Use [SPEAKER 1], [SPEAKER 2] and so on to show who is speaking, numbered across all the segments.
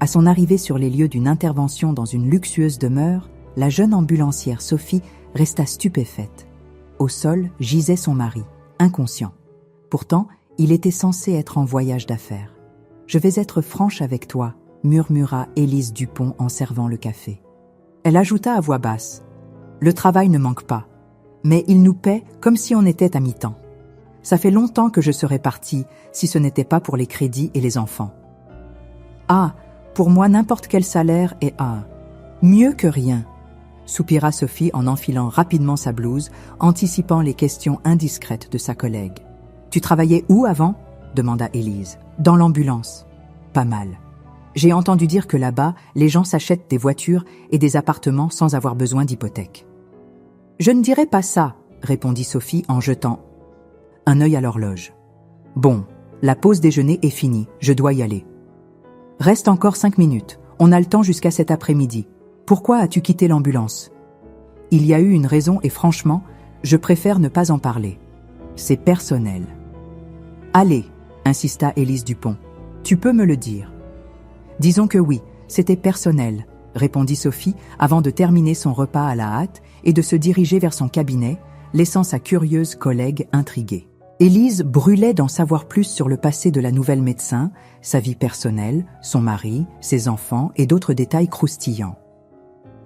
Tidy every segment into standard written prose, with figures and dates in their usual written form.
[SPEAKER 1] À son arrivée sur les lieux d'une intervention dans une luxueuse demeure, la jeune ambulancière Sophie resta stupéfaite. Au sol gisait son mari, inconscient. Pourtant, il était censé être en voyage d'affaires. « Je vais être franche avec toi », murmura Élise Dupont en servant le café. Elle ajouta à voix basse « Le travail ne manque pas, mais il nous paie comme si on était à mi-temps. Ça fait longtemps que je serais partie si ce n'était pas pour les crédits et les enfants. » « Ah, pour moi n'importe quel salaire est mieux que rien », soupira Sophie en enfilant rapidement sa blouse, anticipant les questions indiscrètes de sa collègue. « Tu travaillais où avant ?» demanda Élise. « Dans l'ambulance. »« Pas mal. J'ai entendu dire que là-bas, les gens s'achètent des voitures et des appartements sans avoir besoin d'hypothèque. »« Je ne dirais pas ça, » répondit Sophie en jetant un œil à l'horloge. « Bon, la pause déjeuner est finie, je dois y aller. » « Reste encore 5 minutes, on a le temps jusqu'à cet après-midi. Pourquoi as-tu quitté l'ambulance ?»« Il y a eu une raison et franchement, je préfère ne pas en parler. C'est personnel. »« Allez, » insista Élise Dupont, « tu peux me le dire. »« Disons que oui, c'était personnel, » répondit Sophie avant de terminer son repas à la hâte et de se diriger vers son cabinet, laissant sa curieuse collègue intriguée. Élise brûlait d'en savoir plus sur le passé de la nouvelle médecin, sa vie personnelle, son mari, ses enfants et d'autres détails croustillants.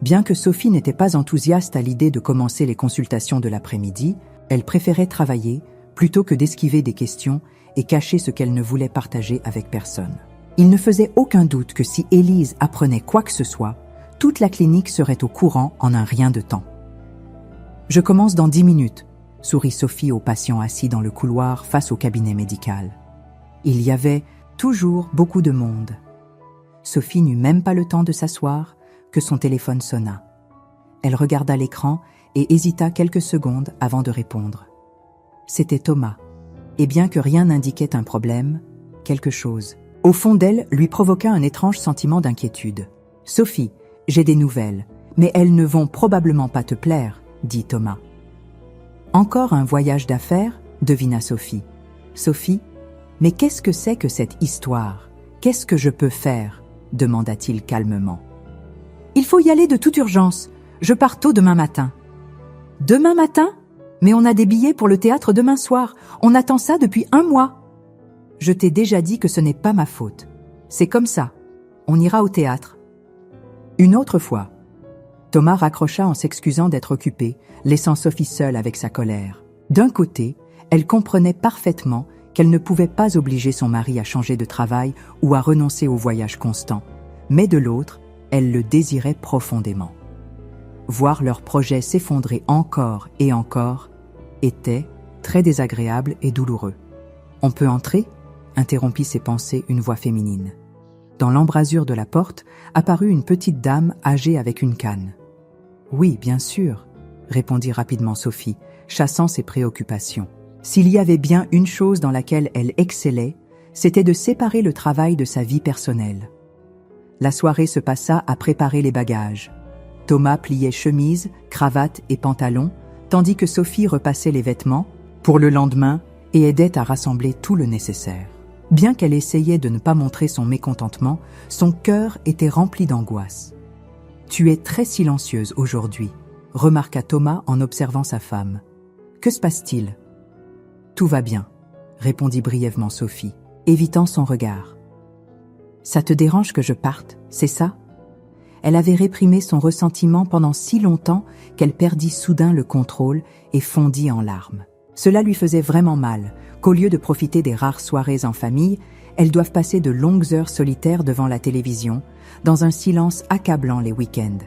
[SPEAKER 1] Bien que Sophie n'était pas enthousiaste à l'idée de commencer les consultations de l'après-midi, elle préférait travailler plutôt que d'esquiver des questions et cacher ce qu'elle ne voulait partager avec personne. Il ne faisait aucun doute que si Élise apprenait quoi que ce soit, toute la clinique serait au courant en un rien de temps. « Je commence dans 10 minutes. » sourit Sophie au patient assis dans le couloir face au cabinet médical. Il y avait toujours beaucoup de monde. Sophie n'eut même pas le temps de s'asseoir que son téléphone sonna. Elle regarda l'écran et hésita quelques secondes avant de répondre. C'était Thomas, et bien que rien n'indiquait un problème, quelque chose, au fond d'elle, lui provoqua un étrange sentiment d'inquiétude. « Sophie, j'ai des nouvelles, mais elles ne vont probablement pas te plaire, » dit Thomas. « Encore un voyage d'affaires » devina Sophie. « Sophie, mais qu'est-ce que c'est que cette histoire? Qu'est-ce que je peux faire ?» demanda-t-il calmement. « Il faut y aller de toute urgence. Je pars tôt demain matin. »« Demain matin? Mais on a des billets pour le théâtre demain soir. On attend ça depuis 1 mois. »« Je t'ai déjà dit que ce n'est pas ma faute. C'est comme ça. On ira au théâtre. » Une autre fois. Thomas raccrocha en s'excusant d'être occupé, laissant Sophie seule avec sa colère. D'un côté, elle comprenait parfaitement qu'elle ne pouvait pas obliger son mari à changer de travail ou à renoncer au voyage constant, mais de l'autre, elle le désirait profondément. Voir leur projet s'effondrer encore et encore était très désagréable et douloureux. « On peut entrer ?» interrompit ses pensées une voix féminine. Dans l'embrasure de la porte apparut une petite dame âgée avec une canne. « Oui, bien sûr », répondit rapidement Sophie, chassant ses préoccupations. S'il y avait bien une chose dans laquelle elle excellait, c'était de séparer le travail de sa vie personnelle. La soirée se passa à préparer les bagages. Thomas pliait chemise, cravate et pantalon, tandis que Sophie repassait les vêtements pour le lendemain et aidait à rassembler tout le nécessaire. Bien qu'elle essayait de ne pas montrer son mécontentement, son cœur était rempli d'angoisse. « Tu es très silencieuse aujourd'hui », remarqua Thomas en observant sa femme. « Que se passe-t-il ?»« Tout va bien », répondit brièvement Sophie, évitant son regard. « Ça te dérange que je parte, c'est ça ?» Elle avait réprimé son ressentiment pendant si longtemps qu'elle perdit soudain le contrôle et fondit en larmes. Cela lui faisait vraiment mal, qu'au lieu de profiter des rares soirées en famille, elles doivent passer de longues heures solitaires devant la télévision, dans un silence accablant les week-ends.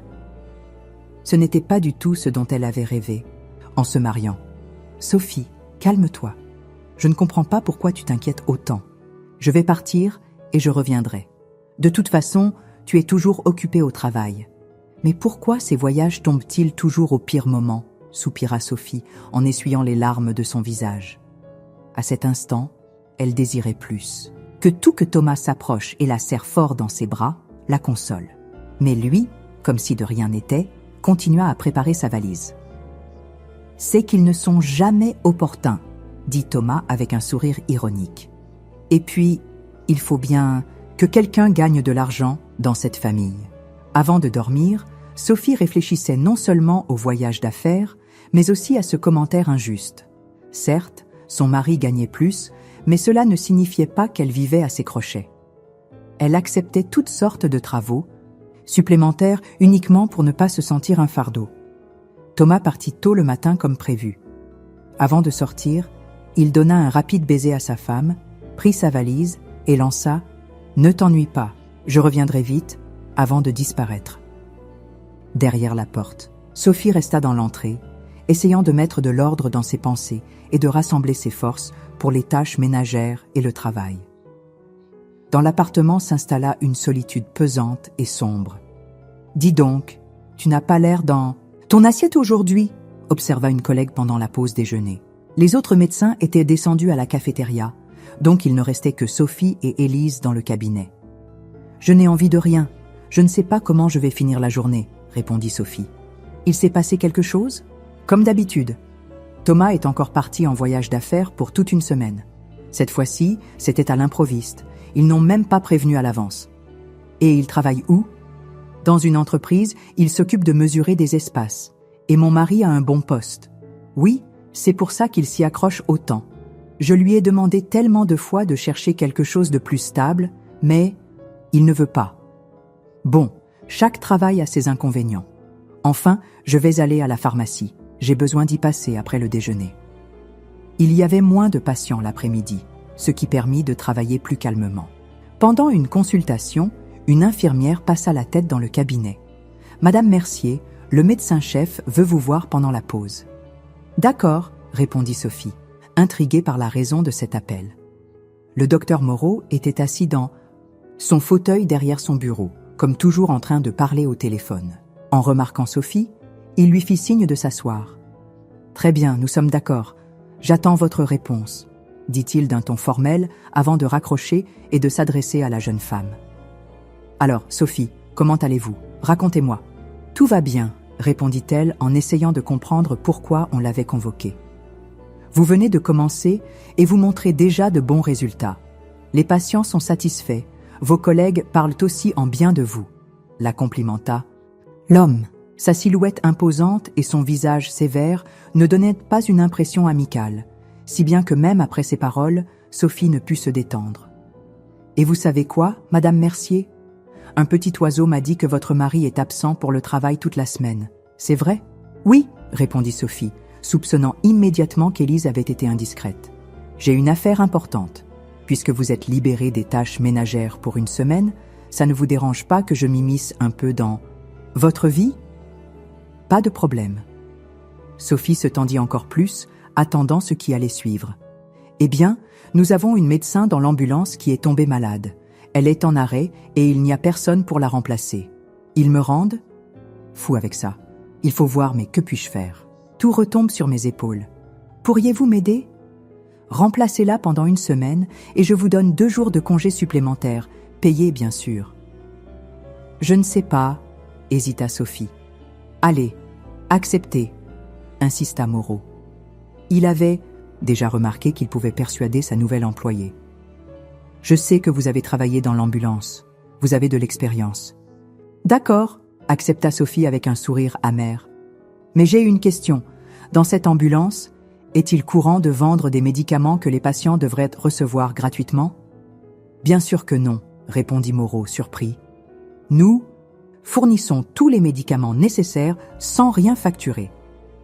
[SPEAKER 1] Ce n'était pas du tout ce dont elle avait rêvé, en se mariant. « Sophie, calme-toi. Je ne comprends pas pourquoi tu t'inquiètes autant. Je vais partir et je reviendrai. De toute façon, tu es toujours occupée au travail. Mais pourquoi ces voyages tombent-ils toujours au pire moment ?» soupira Sophie en essuyant les larmes de son visage. À cet instant, elle désirait plus. Que Thomas s'approche et la serre fort dans ses bras, la console. Mais lui, comme si de rien n'était, continua à préparer sa valise. « C'est qu'ils ne sont jamais opportuns, » dit Thomas avec un sourire ironique. « Et puis, il faut bien que quelqu'un gagne de l'argent dans cette famille. Avant de dormir, Sophie réfléchissait non seulement au voyage d'affaires, mais aussi à ce commentaire injuste. Certes, son mari gagnait plus, mais cela ne signifiait pas qu'elle vivait à ses crochets. Elle acceptait toutes sortes de travaux, supplémentaires uniquement pour ne pas se sentir un fardeau. Thomas partit tôt le matin comme prévu. Avant de sortir, il donna un rapide baiser à sa femme, prit sa valise et lança « Ne t'ennuie pas, je reviendrai vite » avant de disparaître. Derrière la porte, Sophie resta dans l'entrée, essayant de mettre de l'ordre dans ses pensées et de rassembler ses forces pour les tâches ménagères et le travail. Dans l'appartement s'installa une solitude pesante et sombre. « Dis donc, tu n'as pas l'air dans... »« Ton assiette aujourd'hui » observa une collègue pendant la pause déjeuner. Les autres médecins étaient descendus à la cafétéria, donc il ne restait que Sophie et Élise dans le cabinet. « Je n'ai envie de rien. Je ne sais pas comment je vais finir la journée, » répondit Sophie. « Il s'est passé quelque chose ?» Comme d'habitude. Thomas est encore parti en voyage d'affaires pour toute une semaine. Cette fois-ci, c'était à l'improviste. Ils n'ont même pas prévenu à l'avance. Et il travaille où? Dans une entreprise, il s'occupe de mesurer des espaces. Et mon mari a un bon poste. Oui, c'est pour ça qu'il s'y accroche autant. Je lui ai demandé tellement de fois de chercher quelque chose de plus stable, mais il ne veut pas. Bon, chaque travail a ses inconvénients. Enfin, je vais aller à la pharmacie. J'ai besoin d'y passer après le déjeuner. Il y avait moins de patients l'après-midi, ce qui permit de travailler plus calmement. Pendant une consultation, une infirmière passa la tête dans le cabinet. « Madame Mercier, le médecin-chef veut vous voir pendant la pause. »« D'accord, » répondit Sophie, intriguée par la raison de cet appel. Le docteur Moreau était assis dans son fauteuil derrière son bureau, comme toujours en train de parler au téléphone. En remarquant Sophie, il lui fit signe de s'asseoir. « Très bien, nous sommes d'accord. J'attends votre réponse, » dit-il d'un ton formel avant de raccrocher et de s'adresser à la jeune femme. « Alors, Sophie, comment allez-vous? Racontez-moi. »« Tout va bien, » répondit-elle en essayant de comprendre pourquoi on l'avait convoquée. « Vous venez de commencer et vous montrez déjà de bons résultats. Les patients sont satisfaits. Vos collègues parlent aussi en bien de vous. » La complimenta. L'homme, sa silhouette imposante et son visage sévère ne donnaient pas une impression amicale, si bien que même après ces paroles, Sophie ne put se détendre. « Et vous savez quoi, Madame Mercier? Un petit oiseau m'a dit que votre mari est absent pour le travail toute la semaine. C'est vrai? »« Oui, » répondit Sophie, soupçonnant immédiatement qu'Élise avait été indiscrète. « J'ai une affaire importante. Puisque vous êtes libérée des tâches ménagères pour une semaine, ça ne vous dérange pas que je m'immisce un peu dans votre vie? » Pas de problème. Sophie se tendit encore plus, attendant ce qui allait suivre. « Eh bien, nous avons une médecin dans l'ambulance qui est tombée malade. Elle est en arrêt et il n'y a personne pour la remplacer. Ils me rendent fou avec ça. Il faut voir, mais que puis-je faire? Tout retombe sur mes épaules. Pourriez-vous m'aider? Remplacez-la pendant une semaine et je vous donne 2 jours de congé supplémentaires, payés bien sûr. » « Je ne sais pas, » hésita Sophie. « Allez, acceptez, » insista Moreau. Il avait déjà remarqué qu'il pouvait persuader sa nouvelle employée. « Je sais que vous avez travaillé dans l'ambulance. Vous avez de l'expérience. »« D'accord, » accepta Sophie avec un sourire amer. « Mais j'ai une question. Dans cette ambulance, est-il courant de vendre des médicaments que les patients devraient recevoir gratuitement? »« Bien sûr que non, » répondit Moreau, surpris. « Nous fournissons tous les médicaments nécessaires sans rien facturer.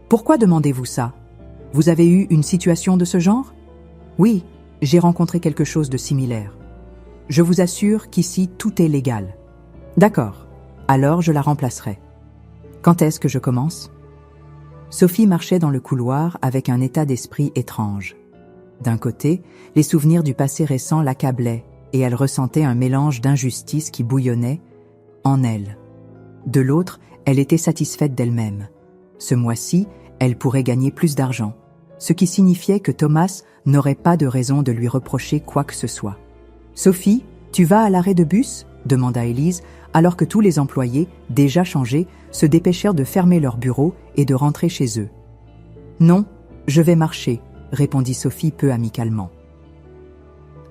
[SPEAKER 1] Pourquoi demandez-vous ça? Vous avez eu une situation de ce genre? » « Oui, j'ai rencontré quelque chose de similaire. Je vous assure qu'ici tout est légal. »« D'accord, alors je la remplacerai. Quand est-ce que je commence ?» Sophie marchait dans le couloir avec un état d'esprit étrange. D'un côté, les souvenirs du passé récent l'accablaient et elle ressentait un mélange d'injustice qui bouillonnait en elle. De l'autre, elle était satisfaite d'elle-même. Ce mois-ci, elle pourrait gagner plus d'argent, ce qui signifiait que Thomas n'aurait pas de raison de lui reprocher quoi que ce soit. « Sophie, tu vas à l'arrêt de bus ?» demanda Élise, alors que tous les employés, déjà changés, se dépêchèrent de fermer leur bureau et de rentrer chez eux. « Non, je vais marcher », répondit Sophie peu amicalement.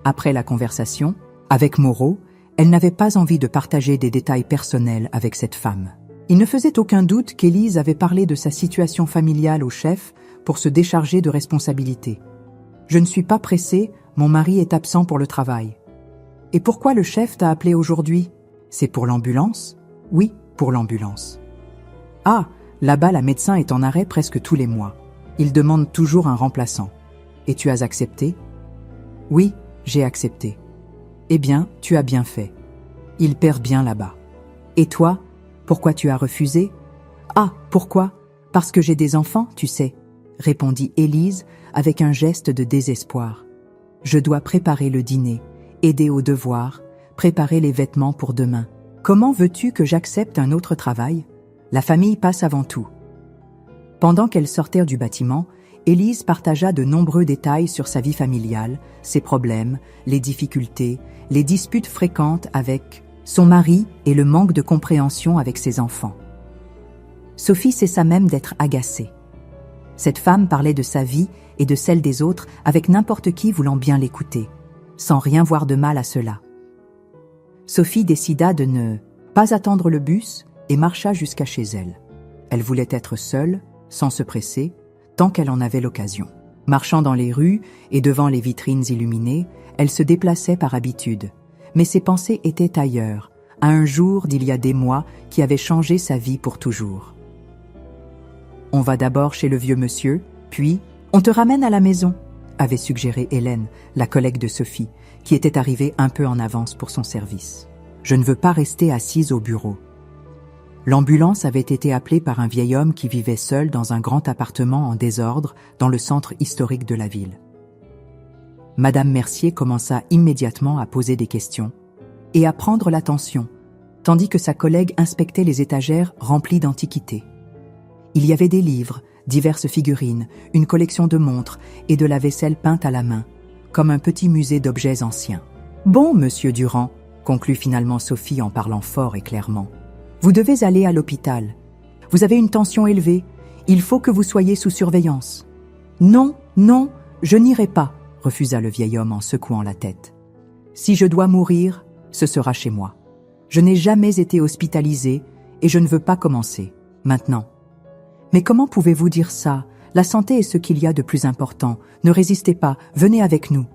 [SPEAKER 1] Après la conversation, avec Moreau, Elle n'avait pas envie de partager des détails personnels avec cette femme. Il ne faisait aucun doute qu'Élise avait parlé de sa situation familiale au chef pour se décharger de responsabilités. « Je ne suis pas pressée, mon mari est absent pour le travail. »« Et pourquoi le chef t'a appelé aujourd'hui ? C'est pour l'ambulance ? » ?»« Oui, pour l'ambulance. »« Ah, là-bas la médecin est en arrêt presque tous les mois. Il demande toujours un remplaçant. Et tu as accepté ? » ?»« Oui, j'ai accepté. »« Eh bien, tu as bien fait. Il perd bien là-bas. »« Et toi ? Pourquoi tu as refusé ? » ?»« Ah, pourquoi ? Parce que j'ai des enfants, tu sais, » répondit Élise avec un geste de désespoir. « Je dois préparer le dîner, aider aux devoirs, préparer les vêtements pour demain. Comment veux-tu que j'accepte un autre travail ? La famille passe avant tout. » Pendant qu'elles sortirent du bâtiment, Élise partagea de nombreux détails sur sa vie familiale, ses problèmes, les difficultés, les disputes fréquentes avec son mari et le manque de compréhension avec ses enfants. Sophie cessa même d'être agacée. Cette femme parlait de sa vie et de celle des autres avec n'importe qui voulant bien l'écouter, sans rien voir de mal à cela. Sophie décida de ne pas attendre le bus et marcha jusqu'à chez elle. Elle voulait être seule, sans se presser, tant qu'elle en avait l'occasion. Marchant dans les rues et devant les vitrines illuminées, elle se déplaçait par habitude. Mais ses pensées étaient ailleurs, à un jour d'il y a des mois qui avait changé sa vie pour toujours. « On va d'abord chez le vieux monsieur, puis on te ramène à la maison », avait suggéré Hélène, la collègue de Sophie, qui était arrivée un peu en avance pour son service. « Je ne veux pas rester assise au bureau. » L'ambulance avait été appelée par un vieil homme qui vivait seul dans un grand appartement en désordre dans le centre historique de la ville. Madame Mercier commença immédiatement à poser des questions et à prendre l'attention, tandis que sa collègue inspectait les étagères remplies d'antiquités. Il y avait des livres, diverses figurines, une collection de montres et de la vaisselle peinte à la main, comme un petit musée d'objets anciens. « Bon, monsieur Durand, » conclut finalement Sophie en parlant fort et clairement, « vous devez aller à l'hôpital. Vous avez une tension élevée, il faut que vous soyez sous surveillance. »« Non, non, je n'irai pas, » refusa le vieil homme en secouant la tête. « Si je dois mourir, ce sera chez moi. Je n'ai jamais été hospitalisé et je ne veux pas commencer, maintenant. » « Mais comment pouvez-vous dire ça ? La santé est ce qu'il y a de plus important. Ne résistez pas, venez avec nous. »«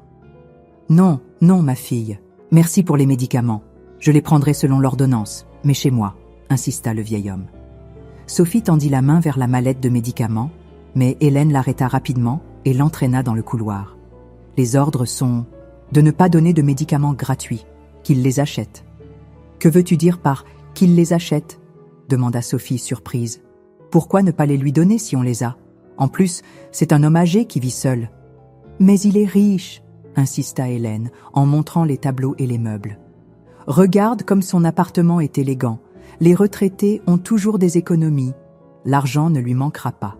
[SPEAKER 1] Non, non, ma fille. Merci pour les médicaments. Je les prendrai selon l'ordonnance, mais chez moi, » insista le vieil homme. Sophie tendit la main vers la mallette de médicaments, mais Hélène l'arrêta rapidement et l'entraîna dans le couloir. « Les ordres sont de ne pas donner de médicaments gratuits, qu'il les achète. »« Que veux-tu dire par « qu'il les achète » demanda Sophie surprise. Pourquoi ne pas les lui donner si on les a ? En plus, c'est un homme âgé qui vit seul. »« Mais il est riche, » insista Hélène, en montrant les tableaux et les meubles. « Regarde comme son appartement est élégant. Les retraités ont toujours des économies. L'argent ne lui manquera pas. »«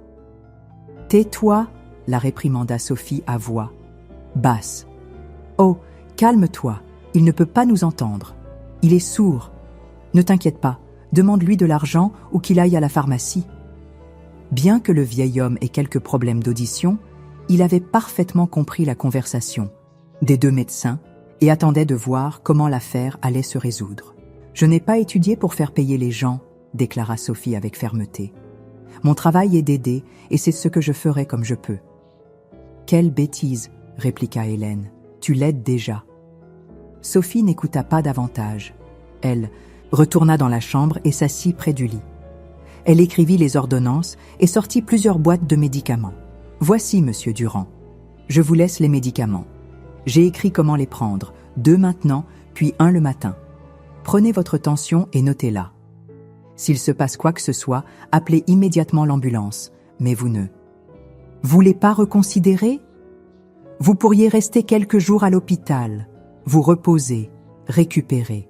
[SPEAKER 1] Tais-toi, » la réprimanda Sophie à voix basse. « Oh, calme-toi, il ne peut pas nous entendre. Il est sourd. Ne t'inquiète pas, demande-lui de l'argent ou qu'il aille à la pharmacie. » Bien que le vieil homme ait quelques problèmes d'audition, il avait parfaitement compris la conversation des deux médecins et attendait de voir comment l'affaire allait se résoudre. « Je n'ai pas étudié pour faire payer les gens, » déclara Sophie avec fermeté. « Mon travail est d'aider et c'est ce que je ferai comme je peux. »« Quelle bêtise, » répliqua Hélène. « Tu l'aides déjà. » Sophie n'écouta pas davantage. Elle retourna dans la chambre et s'assit près du lit. Elle écrivit les ordonnances et sortit plusieurs boîtes de médicaments. « Voici, monsieur Durand. Je vous laisse les médicaments. J'ai écrit comment les prendre, 2 maintenant, puis 1 le matin. Prenez votre tension et notez-la. S'il se passe quoi que ce soit, appelez immédiatement l'ambulance, mais vous ne voulez pas reconsidérer ? Vous pourriez rester quelques jours à l'hôpital, vous reposer, récupérer. »«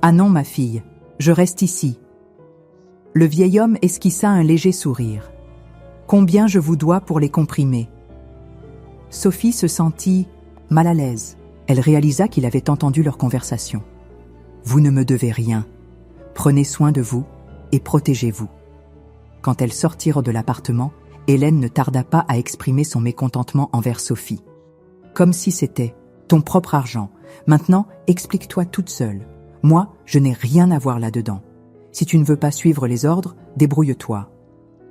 [SPEAKER 1] Ah non, ma fille, je reste ici. » Le vieil homme esquissa un léger sourire. « Combien je vous dois pour les comprimés ?» Sophie se sentit mal à l'aise. Elle réalisa qu'il avait entendu leur conversation. « Vous ne me devez rien. Prenez soin de vous et protégez-vous. » Quand elles sortirent de l'appartement, Hélène ne tarda pas à exprimer son mécontentement envers Sophie. Comme si c'était Ton propre argent. Maintenant, explique-toi toute seule. Moi, je n'ai rien à voir là-dedans. Si tu ne veux pas suivre les ordres, débrouille-toi.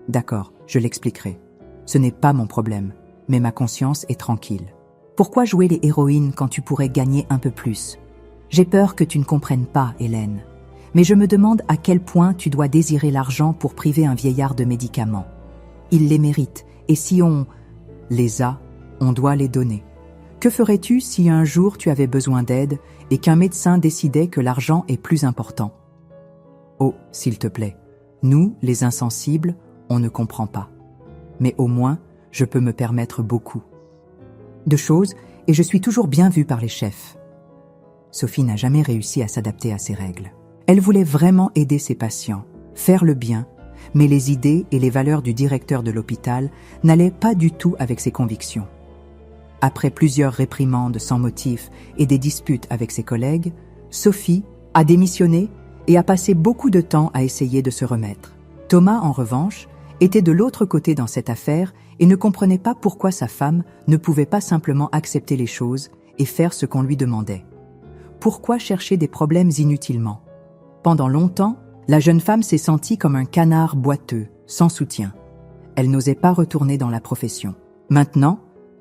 [SPEAKER 1] D'accord, je l'expliquerai. Ce n'est pas mon problème, mais ma conscience est tranquille. Pourquoi jouer les héroïnes quand tu pourrais gagner un peu plus? J'ai peur que tu ne comprennes pas, Hélène. Mais je me demande à quel point tu dois désirer l'argent pour priver un vieillard de médicaments. Il les mérite, et si on les a, on doit les donner. Que ferais-tu si un jour tu avais besoin d'aide et qu'un médecin décidait que l'argent est plus important? Oh, s'il te plaît, nous, les insensibles, on ne comprend pas. Mais au moins, je peux me permettre beaucoup de choses et je suis toujours bien vue par les chefs. Sophie n'a jamais réussi à s'adapter à ces règles. Elle voulait vraiment aider ses patients, faire le bien, mais les idées et les valeurs du directeur de l'hôpital n'allaient pas du tout avec ses convictions. Après plusieurs réprimandes sans motif et des disputes avec ses collègues, Sophie a démissionné et a passé beaucoup de temps à essayer de se remettre. Thomas, en revanche, était de l'autre côté dans cette affaire et ne comprenait pas pourquoi sa femme ne pouvait pas simplement accepter les choses et faire ce qu'on lui demandait. Pourquoi chercher des problèmes inutilement? Pendant longtemps, la jeune femme s'est sentie comme un canard boiteux, sans soutien. Elle n'osait pas retourner dans la profession. Maintenant,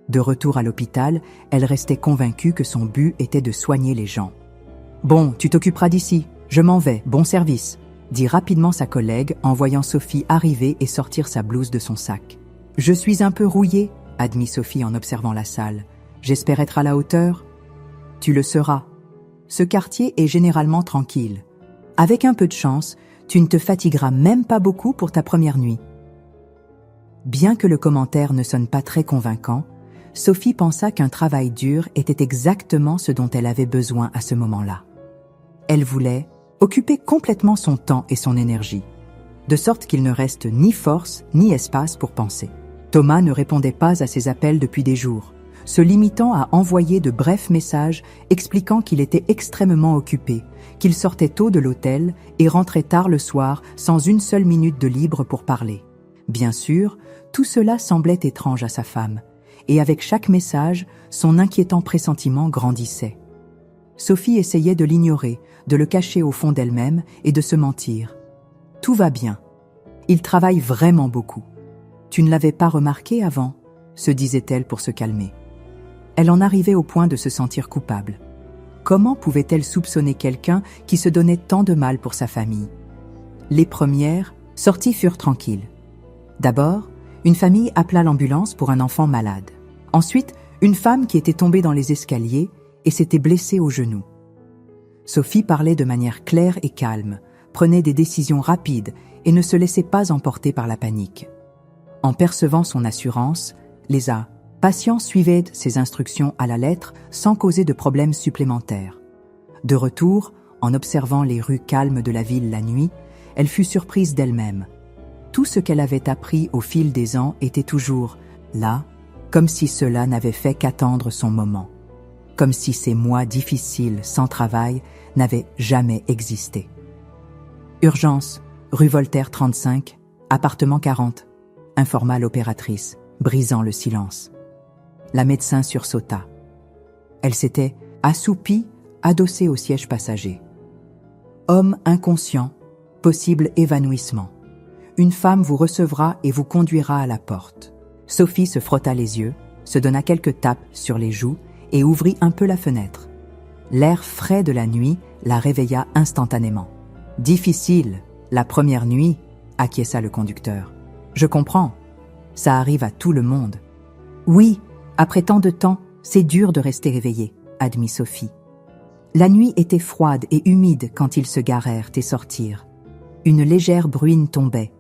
[SPEAKER 1] de retour à l'hôpital, elle restait convaincue que son but était de soigner les gens. « Bon, tu t'occuperas d'ici, je m'en vais, bon service », dit rapidement sa collègue en voyant Sophie arriver et sortir sa blouse de son sac. « Je suis un peu rouillée », admit Sophie en observant la salle. « J'espère être à la hauteur. »« Tu le seras. Ce quartier est généralement tranquille. Avec un peu de chance, tu ne te fatigueras même pas beaucoup pour ta première nuit. » Bien que le commentaire ne sonne pas très convaincant, Sophie pensa qu'un travail dur était exactement ce dont elle avait besoin à ce moment-là. Elle voulait occuper complètement son temps et son énergie, de sorte qu'il ne reste ni force ni espace pour penser. Thomas ne répondait pas à ses appels depuis des jours, se limitant à envoyer de brefs messages expliquant qu'il était extrêmement occupé, qu'il sortait tôt de l'hôtel et rentrait tard le soir sans une seule minute de libre pour parler. Bien sûr, tout cela semblait étrange à sa femme, et avec chaque message, son inquiétant pressentiment grandissait. Sophie essayait de l'ignorer, de le cacher au fond d'elle-même et de se mentir. « Tout va bien. Il travaille vraiment beaucoup. Tu ne l'avais pas remarqué avant ?» se disait-elle pour se calmer. Elle en arrivait au point de se sentir coupable. Comment pouvait-elle soupçonner quelqu'un qui se donnait tant de mal pour sa famille? Les premières sorties furent tranquilles. D'abord, une famille appela l'ambulance pour un enfant malade. Ensuite, une femme qui était tombée dans les escaliers et s'était blessée au genou. Sophie parlait de manière claire et calme, prenait des décisions rapides et ne se laissait pas emporter par la panique. En percevant son assurance, les patients suivaient ses instructions à la lettre sans causer de problèmes supplémentaires. De retour, en observant les rues calmes de la ville la nuit, elle fut surprise d'elle-même. Tout ce qu'elle avait appris au fil des ans était toujours là, comme si cela n'avait fait qu'attendre son moment. Comme si ces mois difficiles, sans travail, n'avaient jamais existé. Urgence, rue Voltaire 35, appartement 40, informa l'opératrice, brisant le silence. La médecin sursauta. Elle s'était assoupie, adossée au siège passager. Homme inconscient, possible évanouissement. Une femme vous recevra et vous conduira à la porte. Sophie se frotta les yeux, se donna quelques tapes sur les joues et ouvrit un peu la fenêtre. L'air frais de la nuit la réveilla instantanément. « Difficile, la première nuit », acquiesça le conducteur. « Je comprends, ça arrive à tout le monde. »« Oui, après tant de temps, c'est dur de rester éveillée », admit Sophie. La nuit était froide et humide quand ils se garèrent et sortirent. Une légère bruine tombait.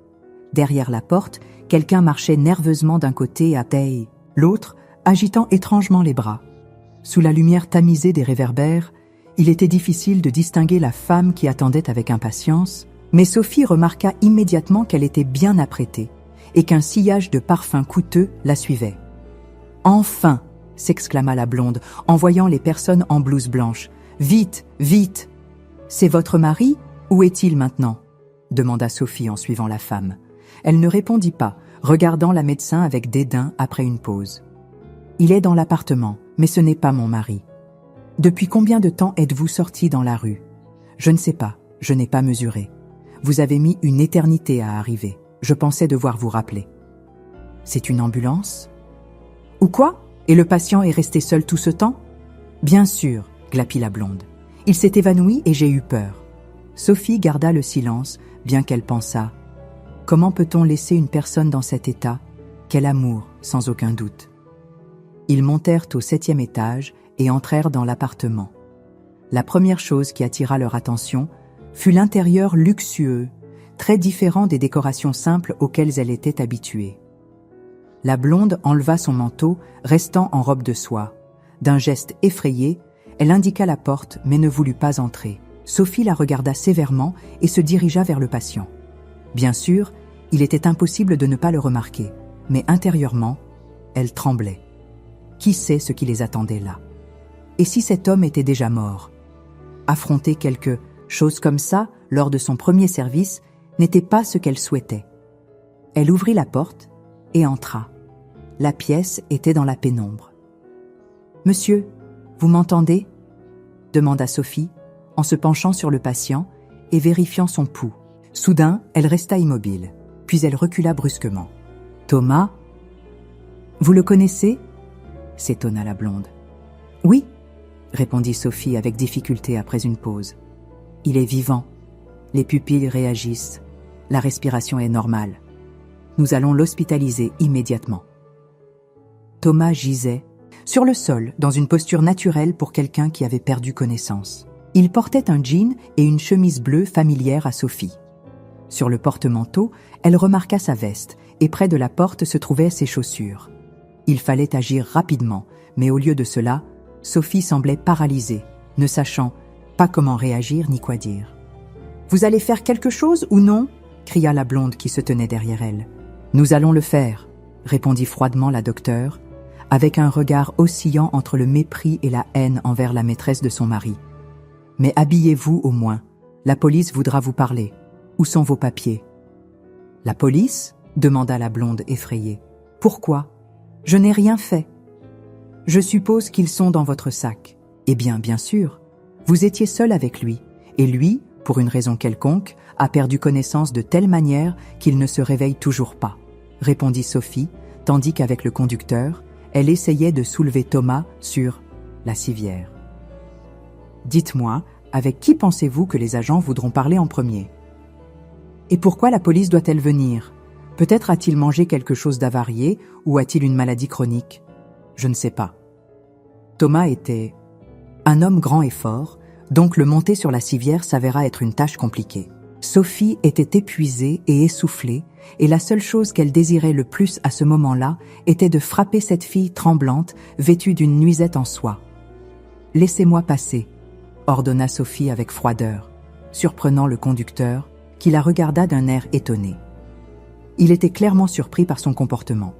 [SPEAKER 1] Derrière la porte, quelqu'un marchait nerveusement d'un côté à l'autre, agitant étrangement les bras. Sous la lumière tamisée des réverbères, il était difficile de distinguer la femme qui attendait avec impatience, mais Sophie remarqua immédiatement qu'elle était bien apprêtée et qu'un sillage de parfums coûteux la suivait. « Enfin !» s'exclama la blonde en voyant les personnes en blouse blanche. « Vite, vite !»« C'est votre mari? Où est-il maintenant ?» demanda Sophie en suivant la femme. Elle ne répondit pas, regardant la médecin avec dédain après une pause. « Il est dans l'appartement, mais ce n'est pas mon mari. Depuis combien de temps êtes-vous sorti dans la rue? Je ne sais pas, je n'ai pas mesuré. Vous avez mis une éternité à arriver. Je pensais devoir vous rappeler. C'est une ambulance? Ou quoi? Et le patient est resté seul tout ce temps? Bien sûr, glapit la blonde. Il s'est évanoui et j'ai eu peur. Sophie garda le silence, bien qu'elle pensât. Comment peut-on laisser une personne dans cet état? Quel amour, sans aucun doute. Ils montèrent au 7e étage et entrèrent dans l'appartement. La première chose qui attira leur attention fut l'intérieur luxueux, très différent des décorations simples auxquelles elle était habituée. La blonde enleva son manteau, restant en robe de soie. D'un geste effrayé, elle indiqua la porte mais ne voulut pas entrer. Sophie la regarda sévèrement et se dirigea vers le patient. Bien sûr, il était impossible de ne pas le remarquer, mais intérieurement, elle tremblait. Qui sait ce qui les attendait là? Et si cet homme était déjà mort? Affronter quelque chose comme ça, lors de son premier service, n'était pas ce qu'elle souhaitait. Elle ouvrit la porte et entra. La pièce était dans la pénombre. « Monsieur, vous m'entendez ?» demanda Sophie, en se penchant sur le patient et vérifiant son pouls. Soudain, elle resta immobile, puis elle recula brusquement. « Thomas ? Vous le connaissez ?» s'étonna la blonde. « Oui, » répondit Sophie avec difficulté après une pause. « Il est vivant. Les pupilles réagissent. La respiration est normale. Nous allons l'hospitaliser immédiatement. » Thomas gisait, sur le sol, dans une posture naturelle pour quelqu'un qui avait perdu connaissance. Il portait un jean et une chemise bleue familière à Sophie. Sur le porte-manteau, elle remarqua sa veste, et près de la porte se trouvaient ses chaussures. Il fallait agir rapidement, mais au lieu de cela, Sophie semblait paralysée, ne sachant pas comment réagir ni quoi dire. « Vous allez faire quelque chose ou non ?» cria la blonde qui se tenait derrière elle. « Nous allons le faire », répondit froidement la docteure, avec un regard oscillant entre le mépris et la haine envers la maîtresse de son mari. « Mais habillez-vous au moins, la police voudra vous parler. Où sont vos papiers ?»« La police ?» demanda la blonde effrayée. « Pourquoi ? Je n'ai rien fait. »« Je suppose qu'ils sont dans votre sac. »« Eh bien, bien sûr. Vous étiez seul avec lui, et lui, pour une raison quelconque, a perdu connaissance de telle manière qu'il ne se réveille toujours pas, » répondit Sophie, tandis qu'avec le conducteur, elle essayait de soulever Thomas sur la civière. « Dites-moi, avec qui pensez-vous que les agents voudront parler en premier ? Et pourquoi la police doit-elle venir ? Peut-être a-t-il mangé quelque chose d'avarié ou a-t-il une maladie chronique ? Je ne sais pas. » Thomas était un homme grand et fort, donc le monter sur la civière s'avéra être une tâche compliquée. Sophie était épuisée et essoufflée, et la seule chose qu'elle désirait le plus à ce moment-là était de frapper cette fille tremblante, vêtue d'une nuisette en soie. « Laissez-moi passer », ordonna Sophie avec froideur, surprenant le conducteur, qui la regarda d'un air étonné. Il était clairement surpris par son comportement.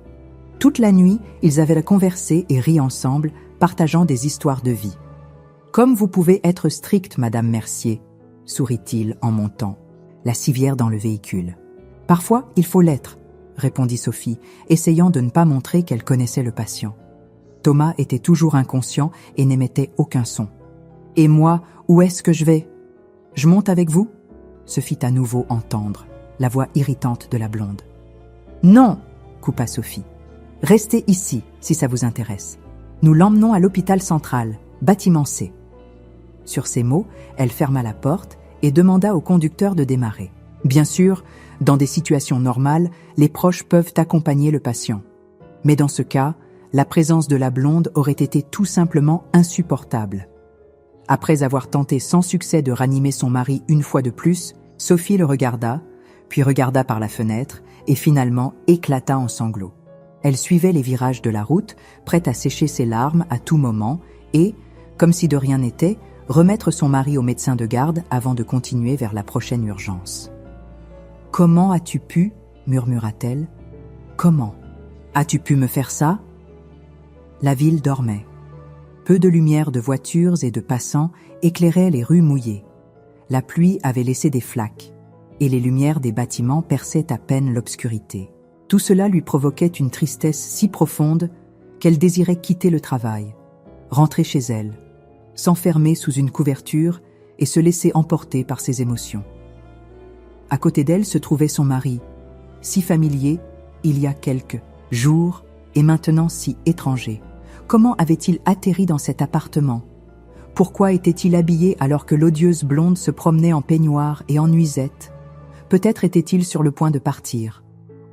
[SPEAKER 1] Toute la nuit, ils avaient conversé et ri ensemble, partageant des histoires de vie. « Comme vous pouvez être stricte, Madame Mercier », sourit-il en montant, la civière dans le véhicule. « Parfois, il faut l'être », répondit Sophie, essayant de ne pas montrer qu'elle connaissait le patient. Thomas était toujours inconscient et n'émettait aucun son. « Et moi, où est-ce que je vais ? Je monte avec vous ?» se fit à nouveau entendre, la voix irritante de la blonde. « Non !» coupa Sophie. « Restez ici, si ça vous intéresse. Nous l'emmenons à l'hôpital central, bâtiment C. » Sur ces mots, elle ferma la porte et demanda au conducteur de démarrer. Bien sûr, dans des situations normales, les proches peuvent accompagner le patient. Mais dans ce cas, la présence de la blonde aurait été tout simplement insupportable. Après avoir tenté sans succès de ranimer son mari une fois de plus, Sophie le regarda, puis regarda par la fenêtre et finalement éclata en sanglots. Elle suivait les virages de la route, prête à sécher ses larmes à tout moment et, comme si de rien n'était, remettre son mari au médecin de garde avant de continuer vers la prochaine urgence. « Comment as-tu pu » murmura-t-elle. « Comment ? As-tu pu me faire ça ?» La ville dormait. Peu de lumière de voitures et de passants éclairaient les rues mouillées. La pluie avait laissé des flaques, et les lumières des bâtiments perçaient à peine l'obscurité. Tout cela lui provoquait une tristesse si profonde qu'elle désirait quitter le travail, rentrer chez elle, s'enfermer sous une couverture et se laisser emporter par ses émotions. À côté d'elle se trouvait son mari, si familier il y a quelques jours et maintenant si étranger. Comment avait-il atterri dans cet appartement? Pourquoi était-il habillé alors que l'odieuse blonde se promenait en peignoir et en nuisette? Peut-être était-il sur le point de partir.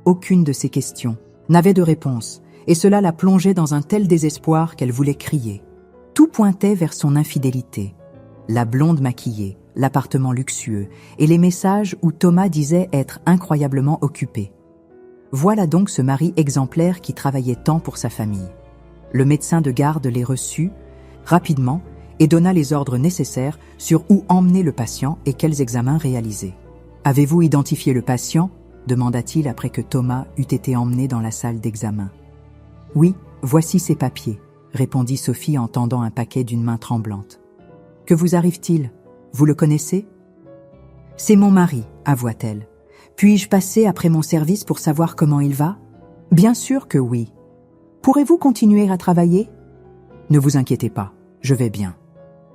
[SPEAKER 1] Aucune de ces questions n'avait de réponse, et cela la plongeait dans un tel désespoir qu'elle voulait crier. Tout pointait vers son infidélité. La blonde maquillée, l'appartement luxueux, et les messages où Thomas disait être incroyablement occupé. Voilà donc ce mari exemplaire qui travaillait tant pour sa famille. Le médecin de garde les reçut rapidement et donna les ordres nécessaires sur où emmener le patient et quels examens réaliser. « Avez-vous identifié le patient ?» demanda-t-il après que Thomas eut été emmené dans la salle d'examen. « Oui, voici ses papiers », répondit Sophie en tendant un paquet d'une main tremblante. « Que vous arrive-t-il? Vous le connaissez ?»« C'est mon mari, avoua-t-elle. Puis-je passer après mon service pour savoir comment il va? »« Bien sûr que oui. Pourrez-vous continuer à travailler? »« Ne vous inquiétez pas, je vais bien. »«